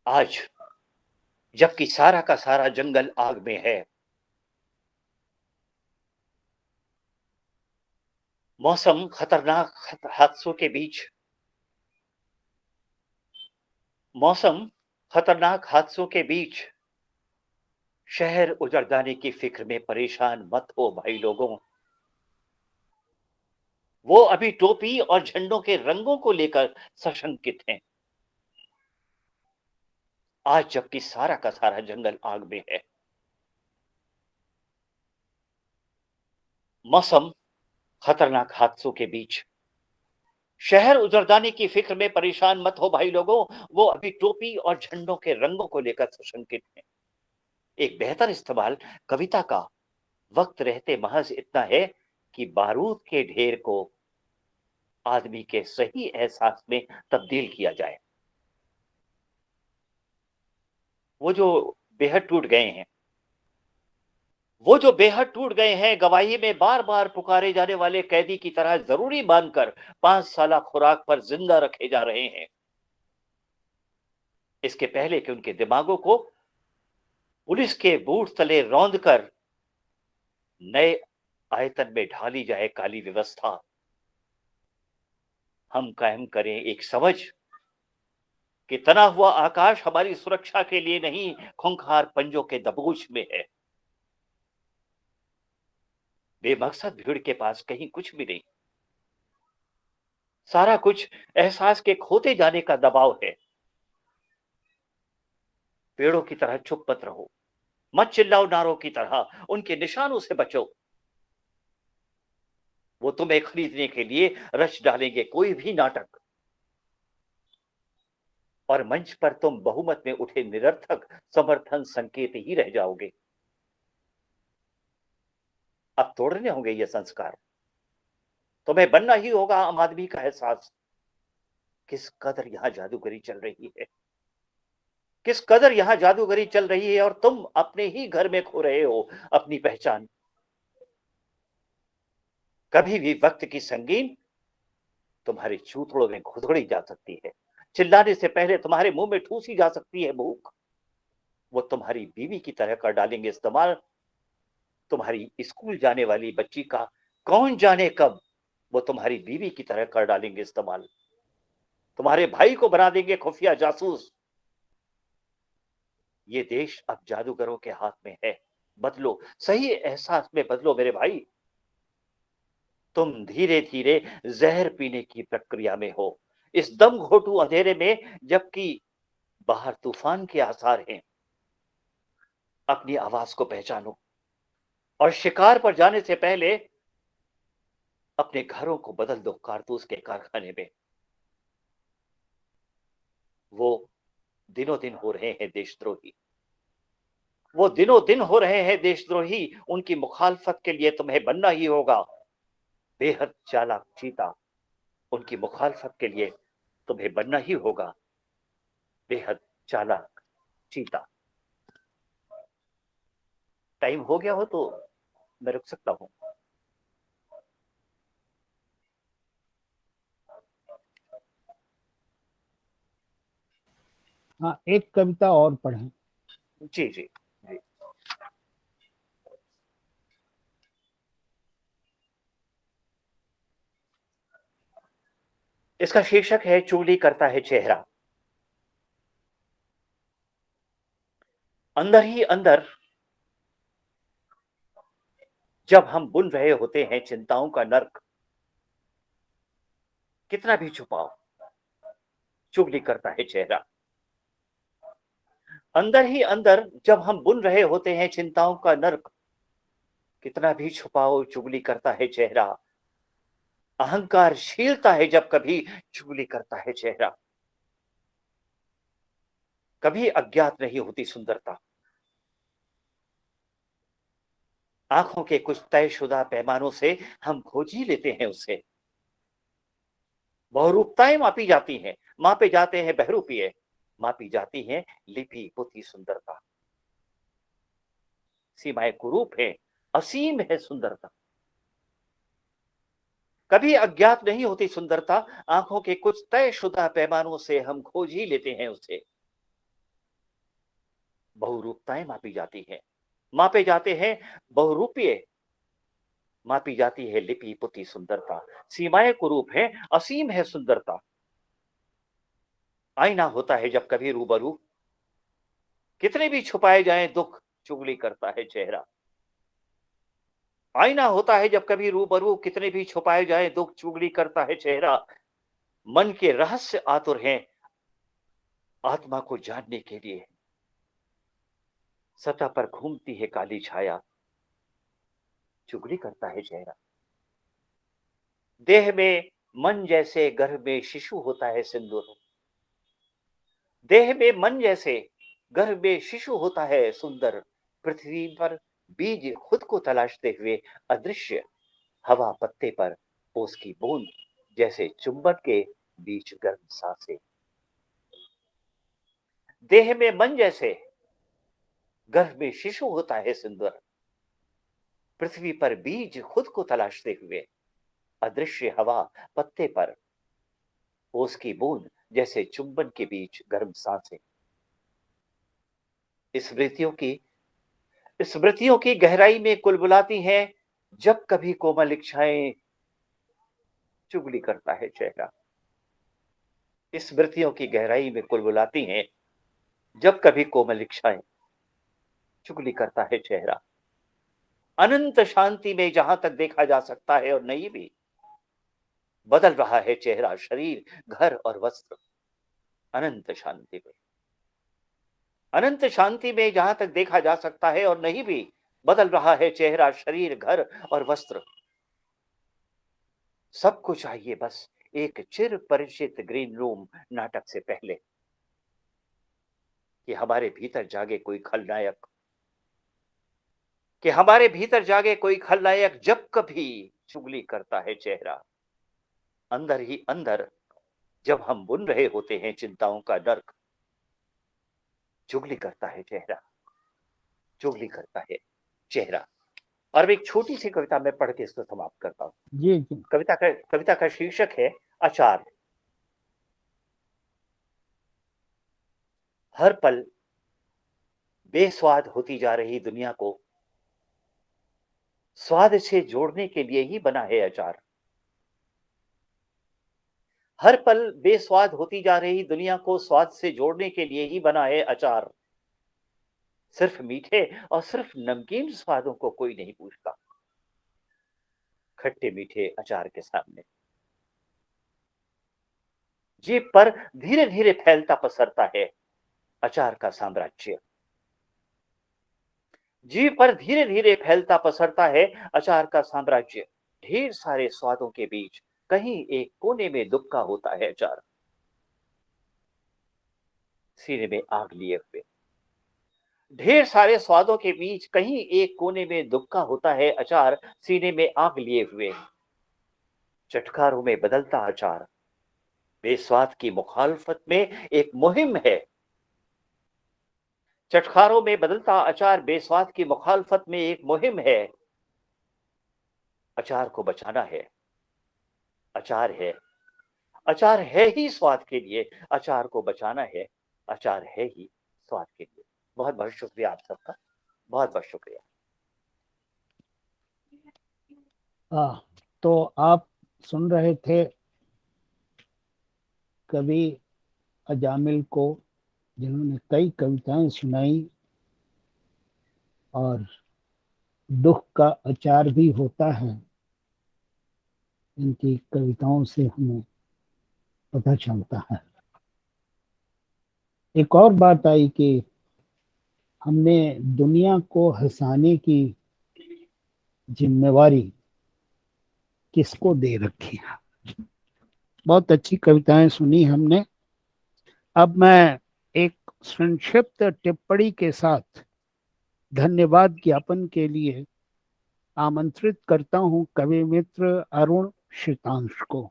आज जबकि सारा का सारा जंगल आग में है, मौसम खतरनाक हादसों के बीच मौसम खतरनाक हादसों के बीच शहर उजड़ जाने की फिक्र में परेशान मत हो भाई लोगों। वो अभी टोपी और झंडों के रंगों को लेकर सशंकित हैं। आज जबकि सारा का सारा जंगल आग में है, मौसम खतरनाक हादसों के बीच शहर उजड़ जाने की फिक्र में परेशान मत हो भाई लोगों। वो अभी टोपी और झंडों के रंगों को लेकर सशंकित हैं। एक बेहतर इस्तेमाल कविता का वक्त रहते महज इतना है कि बारूद के ढेर को आदमी के सही एहसास में तब्दील किया जाए। वो जो बेहद टूट गए हैं, वो जो बेहद टूट गए हैं, गवाही में बार बार पुकारे जाने वाले कैदी की तरह जरूरी मानकर 5 साल खुराक पर जिंदा रखे जा रहे हैं। इसके पहले कि उनके दिमागों को पुलिस के बूट तले रौंद कर नए आयतन में ढाली जाए काली व्यवस्था, हम कायम करें एक समझ कि तना हुआ आकाश हमारी सुरक्षा के लिए नहीं, खूंखार पंजों के दबोच में है। बेमकसद भीड़ के पास कहीं कुछ भी नहीं, सारा कुछ एहसास के खोते जाने का दबाव है। पेड़ों की तरह चुप मत रहो, मत चिल्लाओ नारों की तरह, उनके निशानों से बचो। वो तुम्हें खरीदने के लिए रच डालेंगे कोई भी नाटक, और मंच पर तुम बहुमत में उठे निरर्थक समर्थन संकेत ही रह जाओगे। अब तोड़ने होंगे ये संस्कार, तुम्हें बनना ही होगा आम आदमी का एहसास। किस कदर यहां जादूगरी चल रही है, किस कदर यहां जादूगरी चल रही है, और तुम अपने ही घर में खो रहे हो अपनी पहचान। कभी भी वक्त की संगीन तुम्हारे चूथड़ों में घुसड़ी जा सकती है। चिल्लाने से पहले तुम्हारे मुंह में ठूसी जा सकती है भूख। वो तुम्हारी बीवी की तरह कर डालेंगे इस्तेमाल। तुम्हारी स्कूल जाने वाली बच्ची का कौन जाने कब वो तुम्हारी बीवी की तरह कर डालेंगे इस्तेमाल। तुम्हारे भाई को बना देंगे खुफिया जासूस। ये देश अब जादूगरों के हाथ में है। बदलो, सही एहसास में बदलो मेरे भाई। तुम धीरे धीरे जहर पीने की प्रक्रिया में हो, इस दम घोटू अंधेरे में, जबकि बाहर तूफान के आसार हैं। अपनी आवाज को पहचानो और शिकार पर जाने से पहले अपने घरों को बदल दो कारतूस के कारखाने में। वो दिनों दिन हो रहे हैं देशद्रोही। वो दिनों दिन हो रहे हैं देशद्रोही। उनकी मुखालफत के लिए तुम्हें बनना ही होगा बेहद चालाक चीता। उनकी मुखालफत के लिए तुम्हें बनना ही होगा बेहद चालाक चीता। टाइम हो गया हो तो मैं रुक सकता हूं। हाँ, एक कविता और पढ़ें। जी जी जी। इसका शीर्षक है चुगली करता है चेहरा। अंदर ही अंदर जब हम बुन रहे होते हैं चिंताओं का नर्क, कितना भी छुपाओ चुगली करता है चेहरा। अंदर ही अंदर जब हम बुन रहे होते हैं चिंताओं का नर्क, कितना भी छुपाओ चुगली करता है चेहरा। अहंकार छीलता है जब कभी चुगली करता है चेहरा। कभी अज्ञात नहीं होती सुंदरता। आंखों के कुछ तयशुदा पैमानों से हम खोज ही लेते हैं उसे। बहुरूपताएं मापी जाती हैं, मापे जाते हैं बहरूपिये, मापी जाती हैं लिपि पुती सुंदरता। सीमाएं कुरूप है, असीम है सुंदरता। कभी अज्ञात नहीं होती सुंदरता। आंखों के कुछ तयशुदा पैमानों से हम खोज ही लेते हैं उसे। बहुरूपताएं मापी जाती हैं, मापे जाते हैं बहुरूपीय, मापी जाती है लिपि पुती सुंदरता। सीमाएं कुरूप है, असीम है सुंदरता। आईना होता है जब कभी रूबरू, कितने भी छुपाए जाएं दुख चुगली करता है चेहरा। आईना होता है जब कभी रूबरू, कितने भी छुपाए जाए दुख चुगली करता है चेहरा। मन के रहस्य आतुर हैं आत्मा को जानने के लिए। सतह पर घूमती है काली छाया, चुगली करता है चेहरा। देह में मन जैसे गर्भ में शिशु होता है सिंदूर। देह में मन जैसे गर्भ में शिशु होता है सुंदर। पृथ्वी पर बीज खुद को तलाशते हुए अदृश्य, हवा पत्ते पर ओस की बूंद जैसे चुंबन के बीच गर्म सांसें। देह में मन जैसे गर्भ में शिशु होता है सुंदर। पृथ्वी पर बीज खुद को तलाशते हुए अदृश्य, हवा पत्ते पर ओस की बूंद जैसे चुंबन के बीच गर्म सांसें। स्मृतियों की स्मृतियों की गहराई में कुलबुलाती हैं जब कभी कोमल इच्छाएं चुगली करता है चेहरा। स्मृतियों की गहराई में कुलबुलाती हैं जब कभी कोमल इच्छाएं चुगली करता है चेहरा। अनंत शांति में जहां तक देखा जा सकता है और नहीं भी, बदल रहा है चेहरा, शरीर, घर और वस्त्र। अनंत शांति में, अनंत शांति में जहां तक देखा जा सकता है और नहीं भी, बदल रहा है चेहरा, शरीर, घर और वस्त्र। सब कुछ चाहिए बस एक चिर परिचित ग्रीन रूम नाटक से पहले कि हमारे भीतर जागे कोई खलनायक, कि हमारे भीतर जागे कोई खलनायक जब कभी चुगली करता है चेहरा। अंदर ही अंदर जब हम बुन रहे होते हैं चिंताओं का नर्क, चुगली करता है चेहरा, चुगली करता है चेहरा। और मैं एक छोटी सी कविता में पढ़ के इसको समाप्त करता हूँ। जी जी। कविता का शीर्षक है अचार। हर पल बेस्वाद होती जा रही दुनिया को स्वाद से जोड़ने के लिए ही बना है अचार। हर पल बेस्वाद होती जा रही दुनिया को स्वाद से जोड़ने के लिए ही बना है अचार। सिर्फ मीठे और सिर्फ नमकीन स्वादों को कोई नहीं पूछता खट्टे मीठे अचार के सामने। जीभ पर धीरे धीरे फैलता पसरता है अचार का साम्राज्य। जीभ पर धीरे धीरे फैलता पसरता है अचार का साम्राज्य। ढेर सारे स्वादों के बीच कहीं एक कोने में दुबका होता है अचार। सीने में आग लिए हुए ढेर सारे स्वादों के बीच कहीं एक कोने में दुबका होता है अचार। सीने में आग लिए हुए चटकारों में बदलता अचार बेस्वाद की मुखालफत में एक मुहिम है। चटखारों में बदलता अचार बेस्वाद की मुखालफत में एक मुहिम है। अचार को बचाना है। अचार है। अचार है ही स्वाद के लिए। अचार को बचाना है। अचार है ही स्वाद के लिए। बहुत बहुत शुक्रिया आप सबका। बहुत बहुत शुक्रिया। तो आप सुन रहे थे कवि अजामिल को, जिन्होंने कई कविताएं सुनाई। और दुख का अचार भी होता है, इनकी कविताओं से हमें पता चलता है। एक और बात आई कि हमने दुनिया को हंसाने की जिम्मेवारी किसको दे रखी है। बहुत अच्छी कविताएं सुनी हमने। अब मैं एक संक्षिप्त टिप्पणी के साथ धन्यवाद ज्ञापन के लिए आमंत्रित करता हूं कवि मित्र अरुण शीतांश को,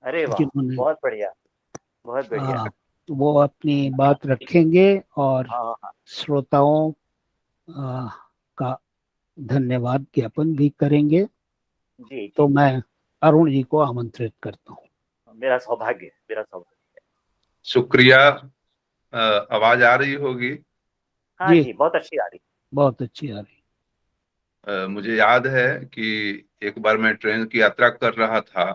अरे वाह, जिन्होंने बहुत बढ़िया, बहुत बढ़िया। वो अपनी बात रखेंगे और हाँ हाँ हाँ। श्रोताओं का धन्यवाद ज्ञापन भी करेंगे। जी तो जी। मैं अरुण जी को आमंत्रित करता हूँ। मेरा सौभाग्य, मेरा सौभाग्य। शुक्रिया। आवाज आ रही होगी? हाँ जी जी, बहुत अच्छी आ रही। बहुत अच्छी आ रही। मुझे याद है कि एक बार मैं ट्रेन की यात्रा कर रहा था,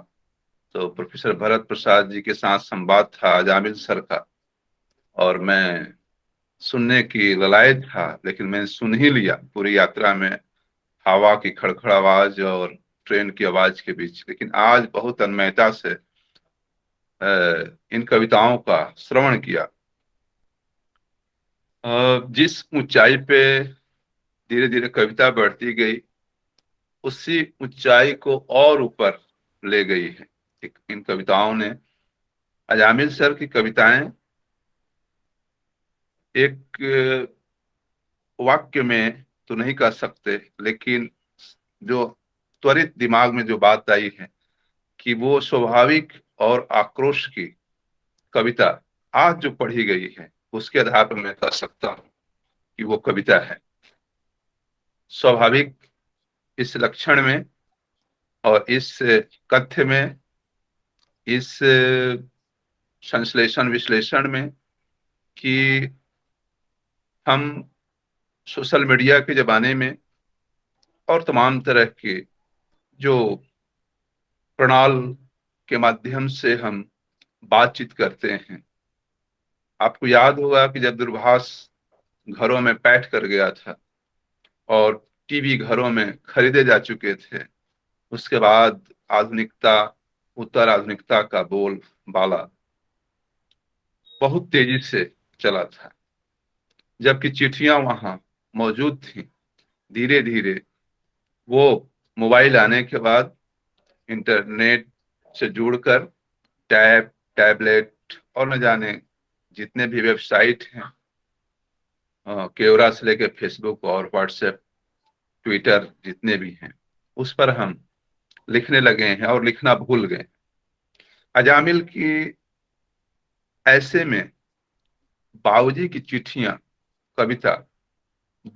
तो प्रोफेसर भरत प्रसाद जी के साथ संवाद था जामिल सर का, और मैं सुनने की ललायत था, लेकिन मैंने सुन ही लिया पूरी यात्रा में, हवा की खड़खड़ आवाज और ट्रेन की आवाज के बीच। लेकिन आज बहुत तन्मयता से इन कविताओं का श्रवण किया। जिस ऊंचाई पे धीरे धीरे कविता बढ़ती गई, उसी ऊंचाई को और ऊपर ले गई है इन कविताओं ने। अजामिल सर की कविताएं एक वाक्य में तो नहीं कह सकते, लेकिन जो त्वरित दिमाग में जो बात आई है कि वो स्वाभाविक और आक्रोश की कविता आज जो पढ़ी गई है, उसके आधार पर मैं कह सकता हूं कि वो कविता है। स्वाभाविक इस लक्षण में और इस कथ्य में, इस संश्लेषण विश्लेषण में, कि हम सोशल मीडिया के जमाने में और तमाम तरह के जो प्रणाल के माध्यम से हम बातचीत करते हैं। आपको याद होगा कि जब दूरभाष घरों में बैठ कर गया था और टीवी घरों में खरीदे जा चुके थे, उसके बाद आधुनिकता, उत्तर आधुनिकता का बोल बाला बहुत तेजी से चला था। जबकि चिट्ठियां वहां मौजूद थी, धीरे धीरे वो मोबाइल आने के बाद इंटरनेट से जुड़कर टैबलेट और न जाने जितने भी वेबसाइट हैं, केवरा से लेकर फेसबुक और व्हाट्सएप, ट्विटर जितने भी हैं, उस पर हम लिखने लगे हैं और लिखना भूल गए। अजामिल की ऐसे में बाबूजी की चिट्ठियां कविता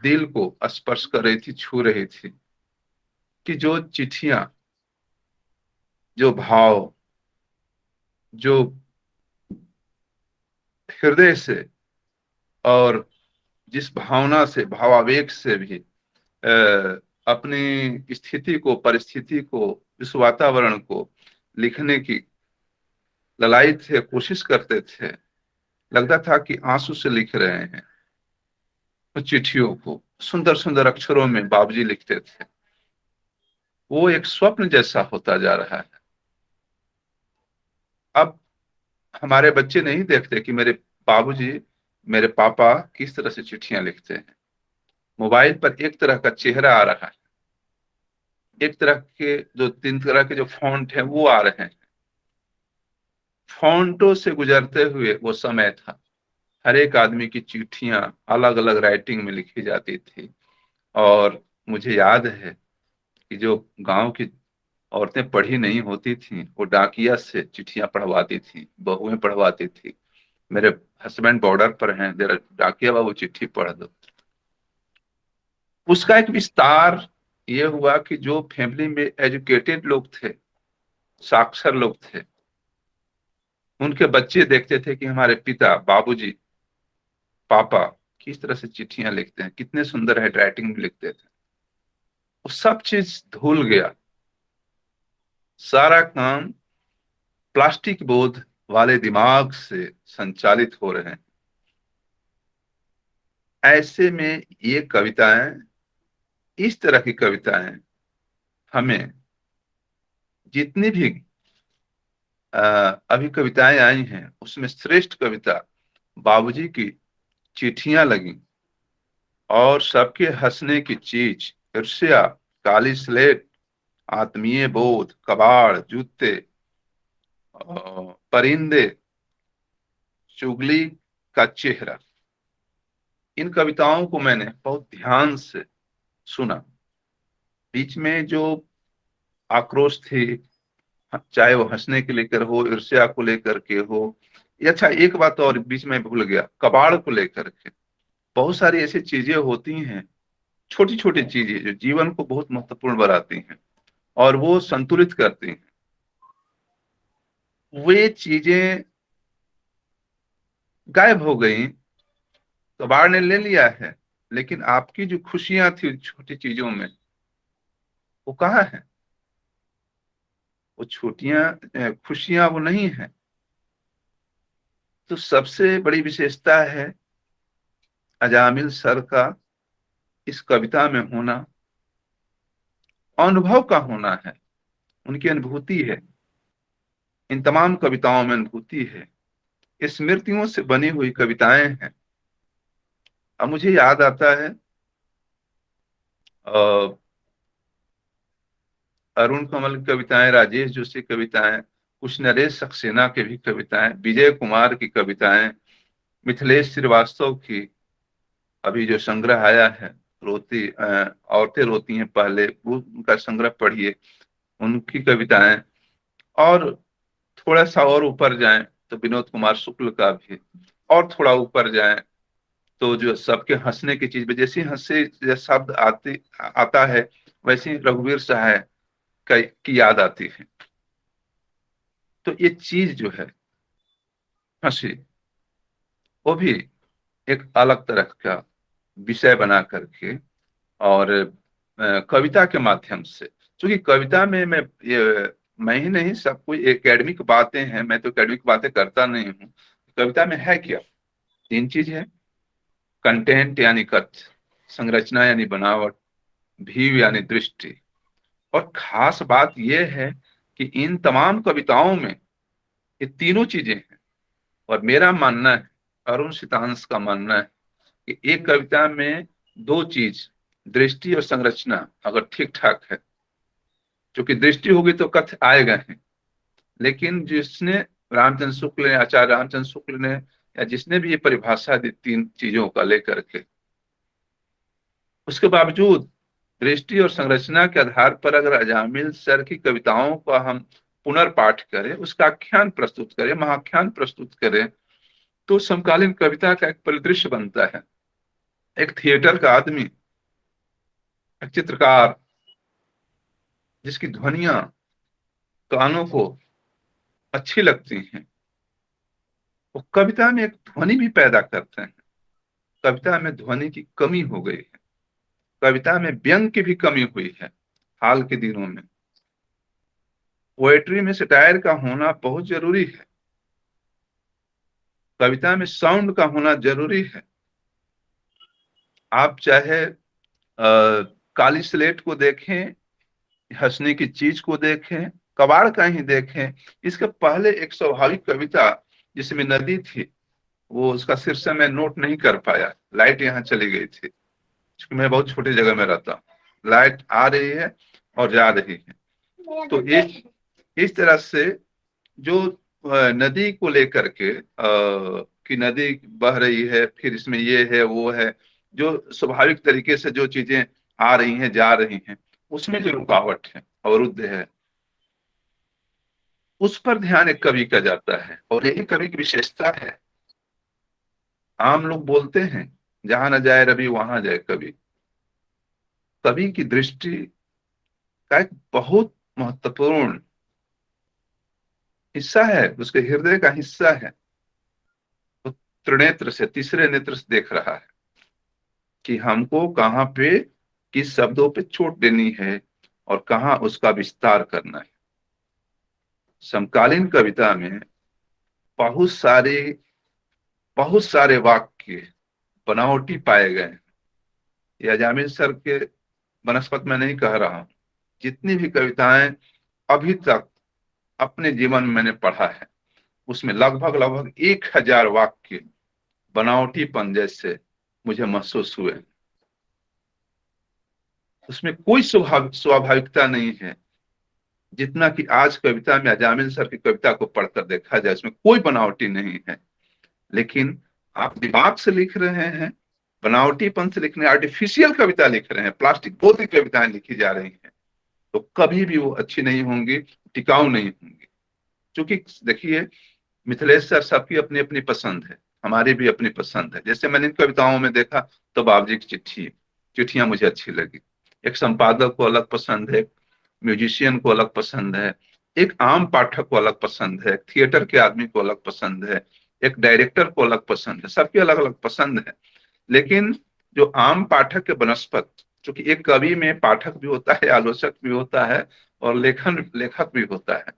दिल को स्पर्श कर रही थी, छू रही थी। कि जो चिट्ठियां, जो भाव, जो हृदय से और जिस भावना से, भावावेग से भी अपनी स्थिति को, परिस्थिति को, इस वातावरण को लिखने की ललायत थे, कोशिश करते थे, लगता था कि आंसू से लिख रहे हैं। तो चिट्ठियों को सुंदर सुंदर अक्षरों में बाबूजी लिखते थे। वो एक स्वप्न जैसा होता जा रहा है। अब हमारे बच्चे नहीं देखते कि मेरे बाबूजी, मेरे पापा किस तरह से चिट्ठियां लिखते हैं। मोबाइल पर एक तरह का चेहरा आ रहा है, एक तरह के, दो तीन तरह के जो फॉन्ट हैं वो आ रहे हैं। फॉन्टों से गुजरते हुए वो समय था। हर एक आदमी की चिट्ठियां अलग अलग राइटिंग में लिखी जाती थी। और मुझे याद है कि जो गांव की औरतें पढ़ी नहीं होती थीं, वो डाकिया से चिट्ठियां पढ़वाती थी, बहुएं पढ़वाती थी। मेरे हस्बैंड बॉर्डर पर हैं, जरा डाकिया बाबू चिट्ठी पढ़ दो। उसका एक विस्तार ये हुआ कि जो फैमिली में एजुकेटेड लोग थे, साक्षर लोग थे, उनके बच्चे देखते थे कि हमारे पिता, बाबूजी, पापा किस तरह से चिट्ठियां लिखते हैं, कितने सुंदर हैंड राइटिंग में लिखते थे। वो सब चीज धुल गया। सारा काम प्लास्टिक बोध वाले दिमाग से संचालित हो रहे हैं। ऐसे में ये कविताएं, इस तरह की कविताएं हमें, जितनी भी अभी कविताएं आई हैं उसमें श्रेष्ठ कविता बाबूजी की चिट्ठियां लगी। और सबके हंसने की चीज, ईर्ष्या, काली स्लेट, आत्मीय बोध, कबाड़, जूते, परिंदे, चुगली का चेहरा, इन कविताओं को मैंने बहुत ध्यान से सुना। बीच में जो आक्रोश थी, चाहे वो हंसने के लेकर हो, ईर्ष्या को लेकर के हो, अच्छा एक बात और बीच में भूल गया, कबाड़ को लेकर के। बहुत सारी ऐसी चीजें होती हैं, छोटी छोटी चीजें जो जीवन को बहुत महत्वपूर्ण बनाती हैं और वो संतुलित करती हैं। वे चीजें गायब हो गई, कबाड़ ने ले लिया है। लेकिन आपकी जो खुशियां थी छोटी चीजों में, वो कहाँ है? वो छोटियां खुशियां वो नहीं है। तो सबसे बड़ी विशेषता है अजामिल सर का इस कविता में होना, अनुभव का होना है। उनकी अनुभूति है, इन तमाम कविताओं में अनुभूति है, स्मृतियों से बनी हुई कविताएं हैं। अब मुझे याद आता है अरुण कमल की कविताएं, राजेश जोशी की कविताएं, कुछ नरेश सक्सेना की भी कविताएं, विजय कुमार की कविताएं, मिथिलेश श्रीवास्तव की अभी जो संग्रह आया है, रोती औरतें रोती हैं पहले, वो उनका संग्रह पढ़िए, उनकी कविताएं। और थोड़ा सा और ऊपर जाएं तो विनोद कुमार शुक्ल का भी, और थोड़ा ऊपर जाएं तो जो सबके हंसने की चीज, जैसे हंसे शब्द आता है वैसे ही रघुवीर सहाय की याद आती है। तो ये चीज जो है हंसी, वो भी एक अलग तरह का विषय बना करके, और कविता के माध्यम से, क्योंकि कविता में मैं ही नहीं, सब कोई एकेडमिक बातें हैं, मैं तो एकेडमिक बातें करता नहीं हूँ। कविता में है क्या? तीन चीज है, कंटेंट यानी कथ्य, संरचना यानी बनावट, भीव यानी दृष्टि। और खास बात यह है कि इन तमाम कविताओं में ये तीनों चीजें हैं। और मेरा मानना है, अरुण सितांश का मानना है कि एक कविता में दो चीज, दृष्टि और संरचना अगर ठीक ठाक है, क्योंकि दृष्टि होगी तो कथ्य आएगा ही। लेकिन जिसने रामचंद्र शुक्ल ने, आचार्य रामचंद्र शुक्ल ने, या जिसने भी ये परिभाषा दी तीन चीजों का लेकर के, उसके बावजूद दृष्टि और संरचना के आधार पर अगर अजामिल सर की कविताओं का हम पुनर्पाठ करें, उसका आख्यान प्रस्तुत करें, महाख्यान प्रस्तुत करें, तो समकालीन कविता का एक परिदृश्य बनता है। एक थिएटर का आदमी, एक चित्रकार, जिसकी ध्वनियां कानों को अच्छी लगती हैं, वो कविता में एक ध्वनि भी पैदा करते हैं। कविता में ध्वनि की कमी हो गई है, कविता में व्यंग की भी कमी हुई है हाल के दिनों में। पोएट्री में सटायर का होना बहुत जरूरी है, कविता में साउंड का होना जरूरी है। आप चाहे काली स्लेट को देखें, हंसने की चीज को देखें, कबाड़ का ही देखें, इसके पहले एक स्वाभाविक कविता जिसमें नदी थी, वो उसका शीर्षक मैं नोट नहीं कर पाया, लाइट यहाँ चली गई थी क्योंकि मैं बहुत छोटी जगह में रहता हूँ। लाइट आ रही है और जा रही है। तो इस तरह से जो नदी को लेकर के कि नदी बह रही है, फिर इसमें ये है वो है, जो स्वाभाविक तरीके से जो चीजें आ रही हैं जा रही हैं, उसमें जो रुकावट है, अवरुद्ध है, उस पर ध्यान एक कवि का जाता है। और यही कवि की विशेषता है। आम लोग बोलते हैं जहां न जाए रवि वहां जाए कवि। कवि की दृष्टि का एक बहुत महत्वपूर्ण हिस्सा है, उसके हृदय का हिस्सा है। वो त्रिनेत्र से, तीसरे नेत्र से देख रहा है कि हमको कहाँ पे किस शब्दों पे चोट देनी है और कहाँ उसका विस्तार करना है। समकालीन कविता में बहुत सारे वाक्य बनावटी पाए गए हैं। ये अजामिल सर के बनस्पत में नहीं कह रहा हूं, जितनी भी कविताएं अभी तक अपने जीवन में मैंने पढ़ा है, उसमें लगभग 1000 वाक्य बनावटीपन जैसे मुझे महसूस हुए। उसमें कोई स्वाभाविकता नहीं है जितना कि आज कविता में अजामिल सर की कविता को पढ़कर देखा जाए, उसमें कोई बनावटी नहीं है। लेकिन आप दिमाग से लिख रहे हैं, बनावटीपन से लिख रहे हैं, आर्टिफिशियल कविता लिख रहे हैं, प्लास्टिक बोल की कविताएं लिखी जा रही हैं, तो कभी भी वो अच्छी नहीं होंगी, टिकाऊ नहीं होंगी। क्योंकि देखिए, मिथिलेश सर सबकी अपनी अपनी पसंद है, हमारी भी अपनी पसंद है। जैसे मैंने इन कविताओं में देखा तो बाबजी की चिट्ठियां मुझे अच्छी लगी। एक संपादक को अलग पसंद है, म्यूजिशियन को अलग पसंद है, एक आम पाठक को अलग पसंद है, थिएटर के आदमी को अलग पसंद है, एक डायरेक्टर को अलग पसंद है, सबकी अलग अलग पसंद है। लेकिन जो आम पाठक के बनस्पत, क्योंकि एक कवि में पाठक भी होता है, आलोचक भी होता है और लेखक भी होता है,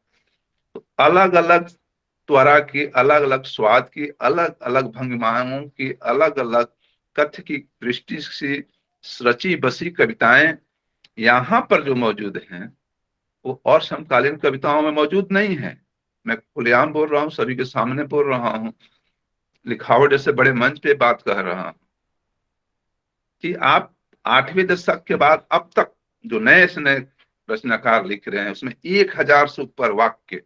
तो अलग अलग त्वरा की, अलग अलग स्वाद की, अलग अलग भंगिमाओं की, अलग अलग कथ्य की दृष्टि से रची बसी कविताएं यहाँ पर जो मौजूद हैं वो और समकालीन कविताओं में मौजूद नहीं है। मैं खुलेआम बोल रहा हूँ, सभी के सामने बोल रहा हूँ, लिखावट जैसे बड़े मंच पे बात कह रहा हूँ कि आप 8वें दशक के बाद अब तक जो नए से नए रचनाकार लिख रहे हैं, उसमें 1000 से ऊपर वाक्य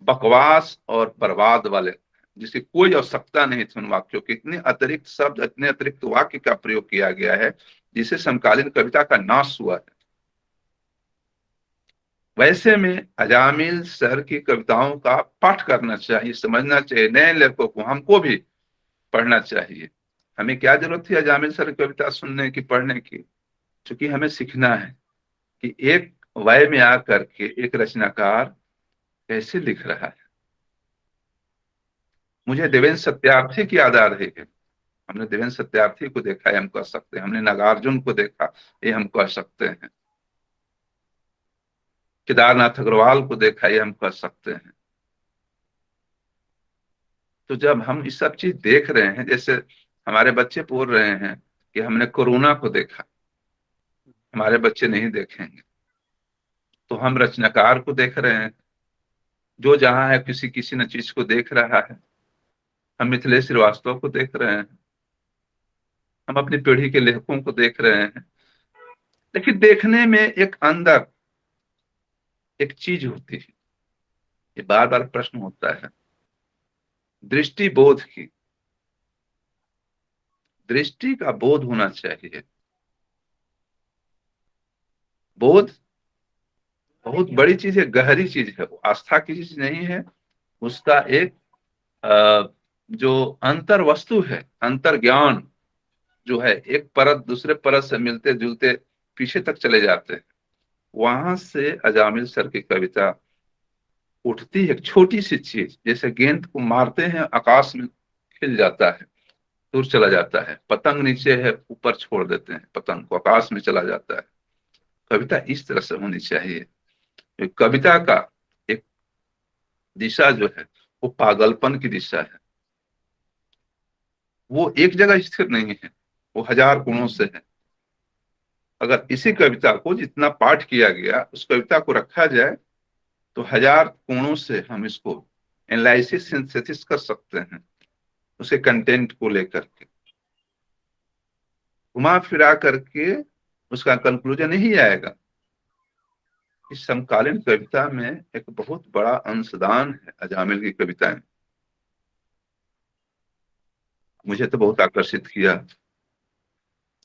बकवास और बर्बाद वाले, जिसकी कोई आवश्यकता नहीं थी उन वाक्यों की। इतने अतिरिक्त शब्द, इतने अतिरिक्त वाक्य का प्रयोग किया गया है जिससे समकालीन कविता का नाश हुआ है। वैसे में अजामिल सर की कविताओं का पाठ करना चाहिए, समझना चाहिए, नए लेखकों को, हमको भी पढ़ना चाहिए। हमें क्या जरूरत थी अजामिल सर की कविता सुनने की, पढ़ने की? क्योंकि हमें सीखना है कि एक वय में आकर के एक रचनाकार कैसे लिख रहा है। मुझे देवेंद्र सत्यार्थी की याद आ रही है। हमने देवेंद्र सत्यार्थी को देखा, ये हम कह सकते हैं। हमने नागार्जुन को देखा, ये हम कह सकते हैं। केदारनाथ अग्रवाल को देखा, ये हम कह सकते हैं। तो जब हम ये सब चीज देख रहे हैं, जैसे हमारे बच्चे बोल रहे हैं कि हमने कोरोना को देखा, हमारे बच्चे नहीं देखेंगे, तो हम रचनाकार को देख रहे हैं जो जहां है किसी किसी न चीज को देख रहा है। हम मिथिलेश श्रीवास्तव को देख रहे हैं, हम अपनी पीढ़ी के लेखकों को देख रहे हैं। लेकिन देखने में एक अंदर एक चीज होती है, ये बार बार प्रश्न होता है दृष्टि बोध की। दृष्टि का बोध होना चाहिए। बोध बहुत बड़ी चीज है, गहरी चीज है, वो आस्था की चीज नहीं है। उसका एक जो अंतर वस्तु है, अंतर ज्ञान जो है, एक परत दूसरे परत से मिलते जुलते पीछे तक चले जाते हैं, वहां से अजामिल सर की कविता उठती है, एक छोटी सी चीज, जैसे गेंद को मारते हैं आकाश में खिल जाता है, दूर चला जाता है, पतंग नीचे है ऊपर छोड़ देते हैं, पतंग को आकाश में चला जाता है। कविता इस तरह से होनी चाहिए। कविता का एक दिशा जो है वो पागलपन की दिशा है, वो एक जगह स्थिर नहीं है, वो हजार गुणों से है। अगर इसी कविता को जितना पाठ किया गया उस कविता को रखा जाए तो हजार कोणों से हम इसको एनालिसिस सिंथेसिस कर सकते हैं, उसके कंटेंट को लेकर के घुमा फिरा करके उसका कंक्लूजन यही आएगा। इस समकालीन कविता में एक बहुत बड़ा अंशदान है अजामिल की कविताएं। मुझे तो बहुत आकर्षित किया,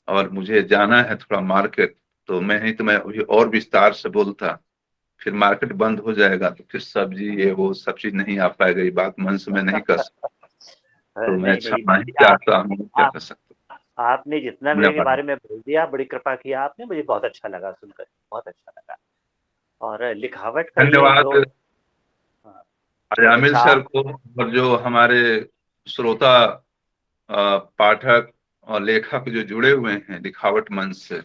और मुझे जाना है थोड़ा मार्केट, तो मैं अभी और विस्तार से बोलता, फिर मार्केट बंद हो जाएगा तो फिर सब्जी ये वो सब चीज नहीं आ पाएगा, ये बात मन से मैं नहीं कर सकता। तो मैं नहीं नहीं क्षमा ही देखिए, चाहता हूँ, क्या आप कर सकता आपने जितना हूँ। मेरे के बारे में बोल दिया, बड़ी कृपा किया आपने, मुझे बहुत अच्छा लगा सुनकर, बहुत अच्छा लगा। और लिखावट का ये जो, धन्यवाद हाँ, बहुत अजामिल अच्छा सर आप, को, और जो हमारे श्रोता पाठक और लेखक जो जुड़े हुए हैं लिखावट मंच से,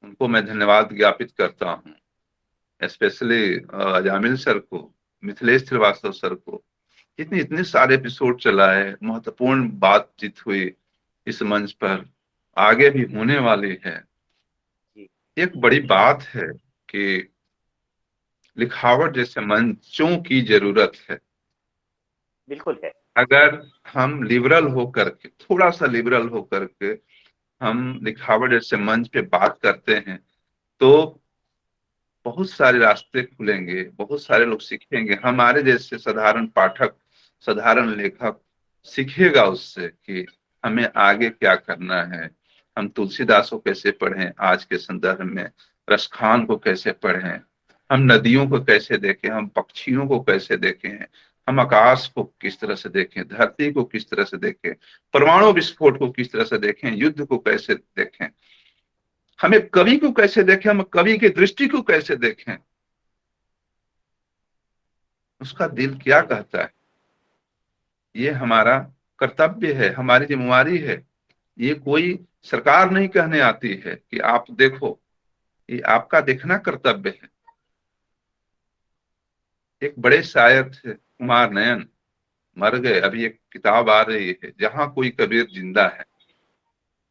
उनको मैं धन्यवाद ज्ञापित करता हूँ। स्पेशली अजामिल सर को, मिथिलेश श्रीवास्तव सर को। इतने इतने सारे एपिसोड चला है, महत्वपूर्ण बातचीत हुई इस मंच पर, आगे भी होने वाली है। जी एक बड़ी बात है कि लिखावट जैसे मंचों की जरूरत है। बिल्कुल है। अगर हम लिबरल होकर के, थोड़ा सा लिबरल होकर के हम लिखावट जैसे मंच पे बात करते हैं तो बहुत सारे रास्ते खुलेंगे, बहुत सारे लोग सीखेंगे। हमारे जैसे साधारण पाठक, साधारण लेखक सीखेगा उससे कि हमें आगे क्या करना है। हम तुलसीदास को कैसे पढ़ें आज के संदर्भ में, रसखान को कैसे पढ़ें, हम नदियों को कैसे देखें, हम पक्षियों को कैसे देखें, हम आकाश को किस तरह से देखें, धरती को किस तरह से देखें, परमाणु विस्फोट को किस तरह से देखें, युद्ध को कैसे देखें, हमें कवि को कैसे देखें, हम कवि की दृष्टि को कैसे देखें, उसका दिल क्या सही। कहता है। ये हमारा कर्तव्य है, हमारी जिम्मेवारी है। ये कोई सरकार नहीं कहने आती है कि आप देखो, ये आपका देखना कर्तव्य है। एक बड़े शायर थे कुमार नयन, मर गए, अभी एक किताब आ रही है जहां कोई कबीर जिंदा है,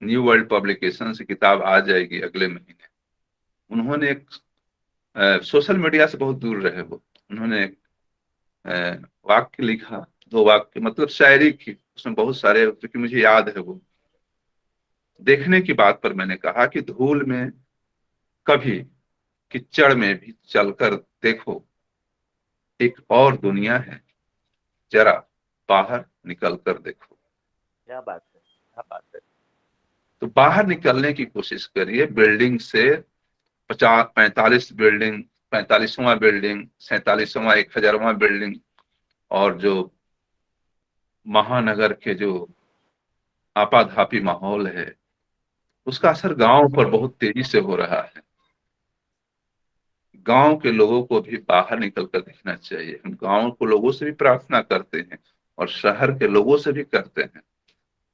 न्यू वर्ल्ड पब्लिकेशन से किताब आ जाएगी अगले महीने। उन्होंने एक सोशल मीडिया से बहुत दूर रहे वो, उन्होंने एक वाक्य लिखा, दो वाक्य मतलब शायरी की, उसमें बहुत सारे, क्योंकि मुझे याद है वो, देखने की बात पर मैंने कहा कि धूल में कभी, कीचड़ में भी चलकर देखो, एक और दुनिया है, जरा बाहर निकल कर देखो। क्या बात है, क्या बात है। तो बाहर निकलने की कोशिश करिए, बिल्डिंग से 50 45 बिल्डिंग, 45वां बिल्डिंग, 47वां, 1000वां बिल्डिंग, और जो महानगर के जो आपाधापी माहौल है, उसका असर गांव पर बहुत तेजी से हो रहा है। गांव के लोगों को भी बाहर निकल कर देखना चाहिए। हम गांव के लोगों से भी प्रार्थना करते हैं और शहर के लोगों से भी करते हैं।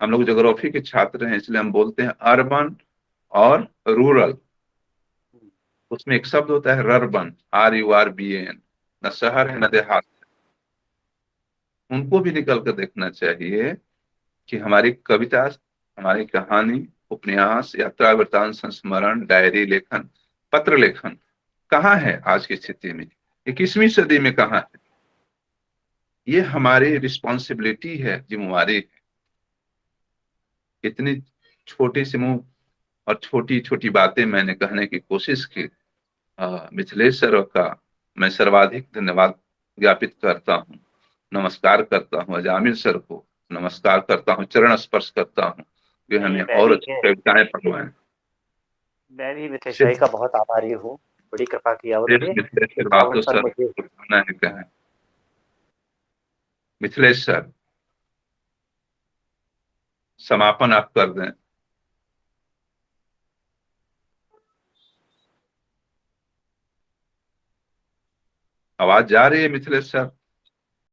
हम लोग ज्योग्राफी के छात्र हैं, इसलिए हम बोलते हैं अर्बन और रूरल। हम्म, उसमें एक शब्द होता है रर्बन, RURBAN, न शहर है न देहात। उनको भी निकल कर देखना चाहिए कि हमारी कविता, हमारी कहानी, उपन्यास, यात्रा वृतांत, संस्मरण, डायरी लेखन, पत्र लेखन कहाँ है आज की स्थिति में, 21वीं सदी में कहाँ है। ये हमारी रिस्पॉन्सिबिलिटी है, जिम्मेवारी है। इतनी छोटी सी मुंह और छोटी छोटी बातें मैंने कहने की कोशिश की। मिथिलेश सर का मैं सर्वाधिक धन्यवाद ज्ञापित करता हूँ, नमस्कार करता हूँ। अजामिल सर को नमस्कार करता हूँ, चरण स्पर्श करता हूँ, जो नहीं हमें मैं और भी अच्छी कविताएं पढ़वाएं। मैं भी मिथिलेश भाई सिर्फ का बहुत आभारी हूँ, बड़ी कृपा किया सिर्फ उन्होंने मिथिलेश सर बात तो लिखावट पर सर मुझे। को कहना है, हाँ, कहें मिथिलेश सर, समापन आप कर दें। आवाज जा रही है मिथिलेश सर?